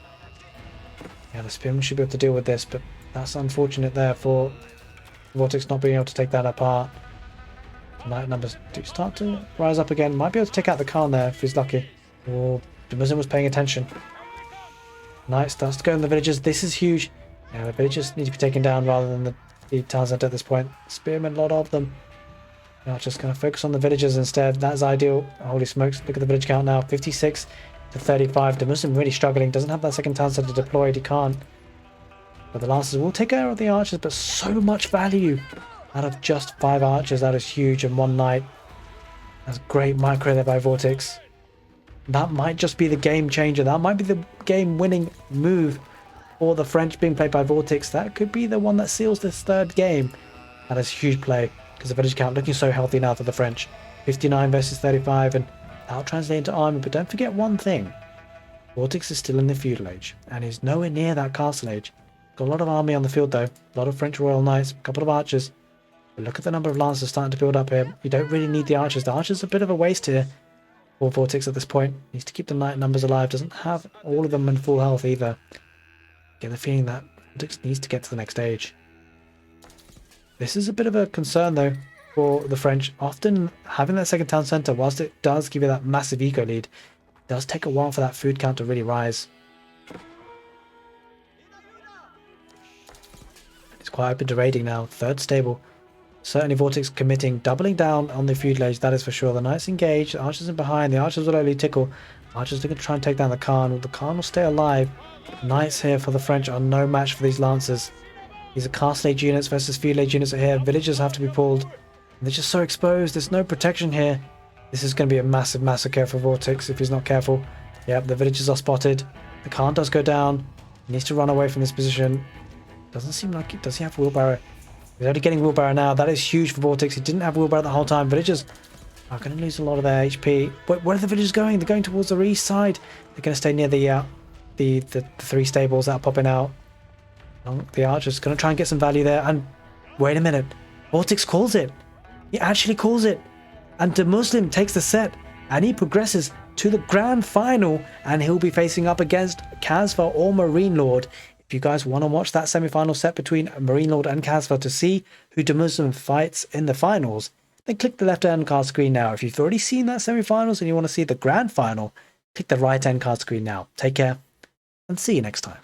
Yeah, the spearmen should be able to deal with this, but that's unfortunate there for Vortix not being able to take that apart. Knight numbers do start to rise up again. Might be able to take out the Khan there if he's lucky. Or DeMusliM was paying attention. Knight starts to go in the villages. This is huge. Yeah, the villagers need to be taken down rather than the town centre at this point. Spearmen, a lot of them. Now just going to focus on the villagers instead. That's ideal. Holy smokes, look at the village count now. 56 to 35. DeMusliM really struggling. Doesn't have that second town centre deployed. He can't. But the Lancers will take care of the archers, but so much value out of just 5 archers. That is huge, and 1 knight. That's great micro there by Vortix. That might just be the game changer. That might be the game winning move for the French being played by Vortix. That could be the one that seals this 3rd game. That is huge play because the village count looking so healthy now for the French. 59 versus 35, and that'll translate into army. But don't forget one thing. Vortix is still in the feudal age and is nowhere near that castle age. Got a lot of army on the field though. A lot of French royal knights, a couple of archers. But look at the number of lancers starting to build up here. You don't really need the archers. The archers are a bit of a waste here for Vortix at this point. Needs to keep the knight numbers alive. Doesn't have all of them in full health either. Get the feeling that Vortix needs to get to the next stage. This is a bit of a concern though for the French. Often having that second town centre, whilst it does give you that massive eco lead, it does take a while for that food count to really rise. It's quite open to raiding now. 3rd stable. Certainly Vortix committing, doubling down on the feudal age, that is for sure. The knights engaged, the archers in behind, the archers will only tickle. Archers looking to try and take down the Khan. The Khan will stay alive. Knights here for the French are no match for these lancers. These are castle age units versus feudal age units are here. Villagers have to be pulled. They're just so exposed. There's no protection here. This is going to be a massive massacre for Vortix if he's not careful. Yep, the villagers are spotted. The Khan does go down. He needs to run away from this position. Doesn't seem like it. Does he have wheelbarrow? He's only getting wheelbarrow now. That is huge for Vortix. He didn't have wheelbarrow the whole time. Villagers are going to lose a lot of their HP. Where are the villagers going? They're going towards the east side. They're going to stay near the 3 stables that are popping out. The archer's going to try and get some value there. And wait a minute. Vortix calls it. He actually calls it. And DeMusliM takes the set. And he progresses to the grand final. And he'll be facing up against Kasva or Marine Lord. If you guys want to watch that semi-final set between Marine Lord and Kasva to see who DeMusliM fights in the finals, then click the left-hand card screen now. If you've already seen that semi-finals and you want to see the grand final, click the right-hand card screen now. Take care and see you next time.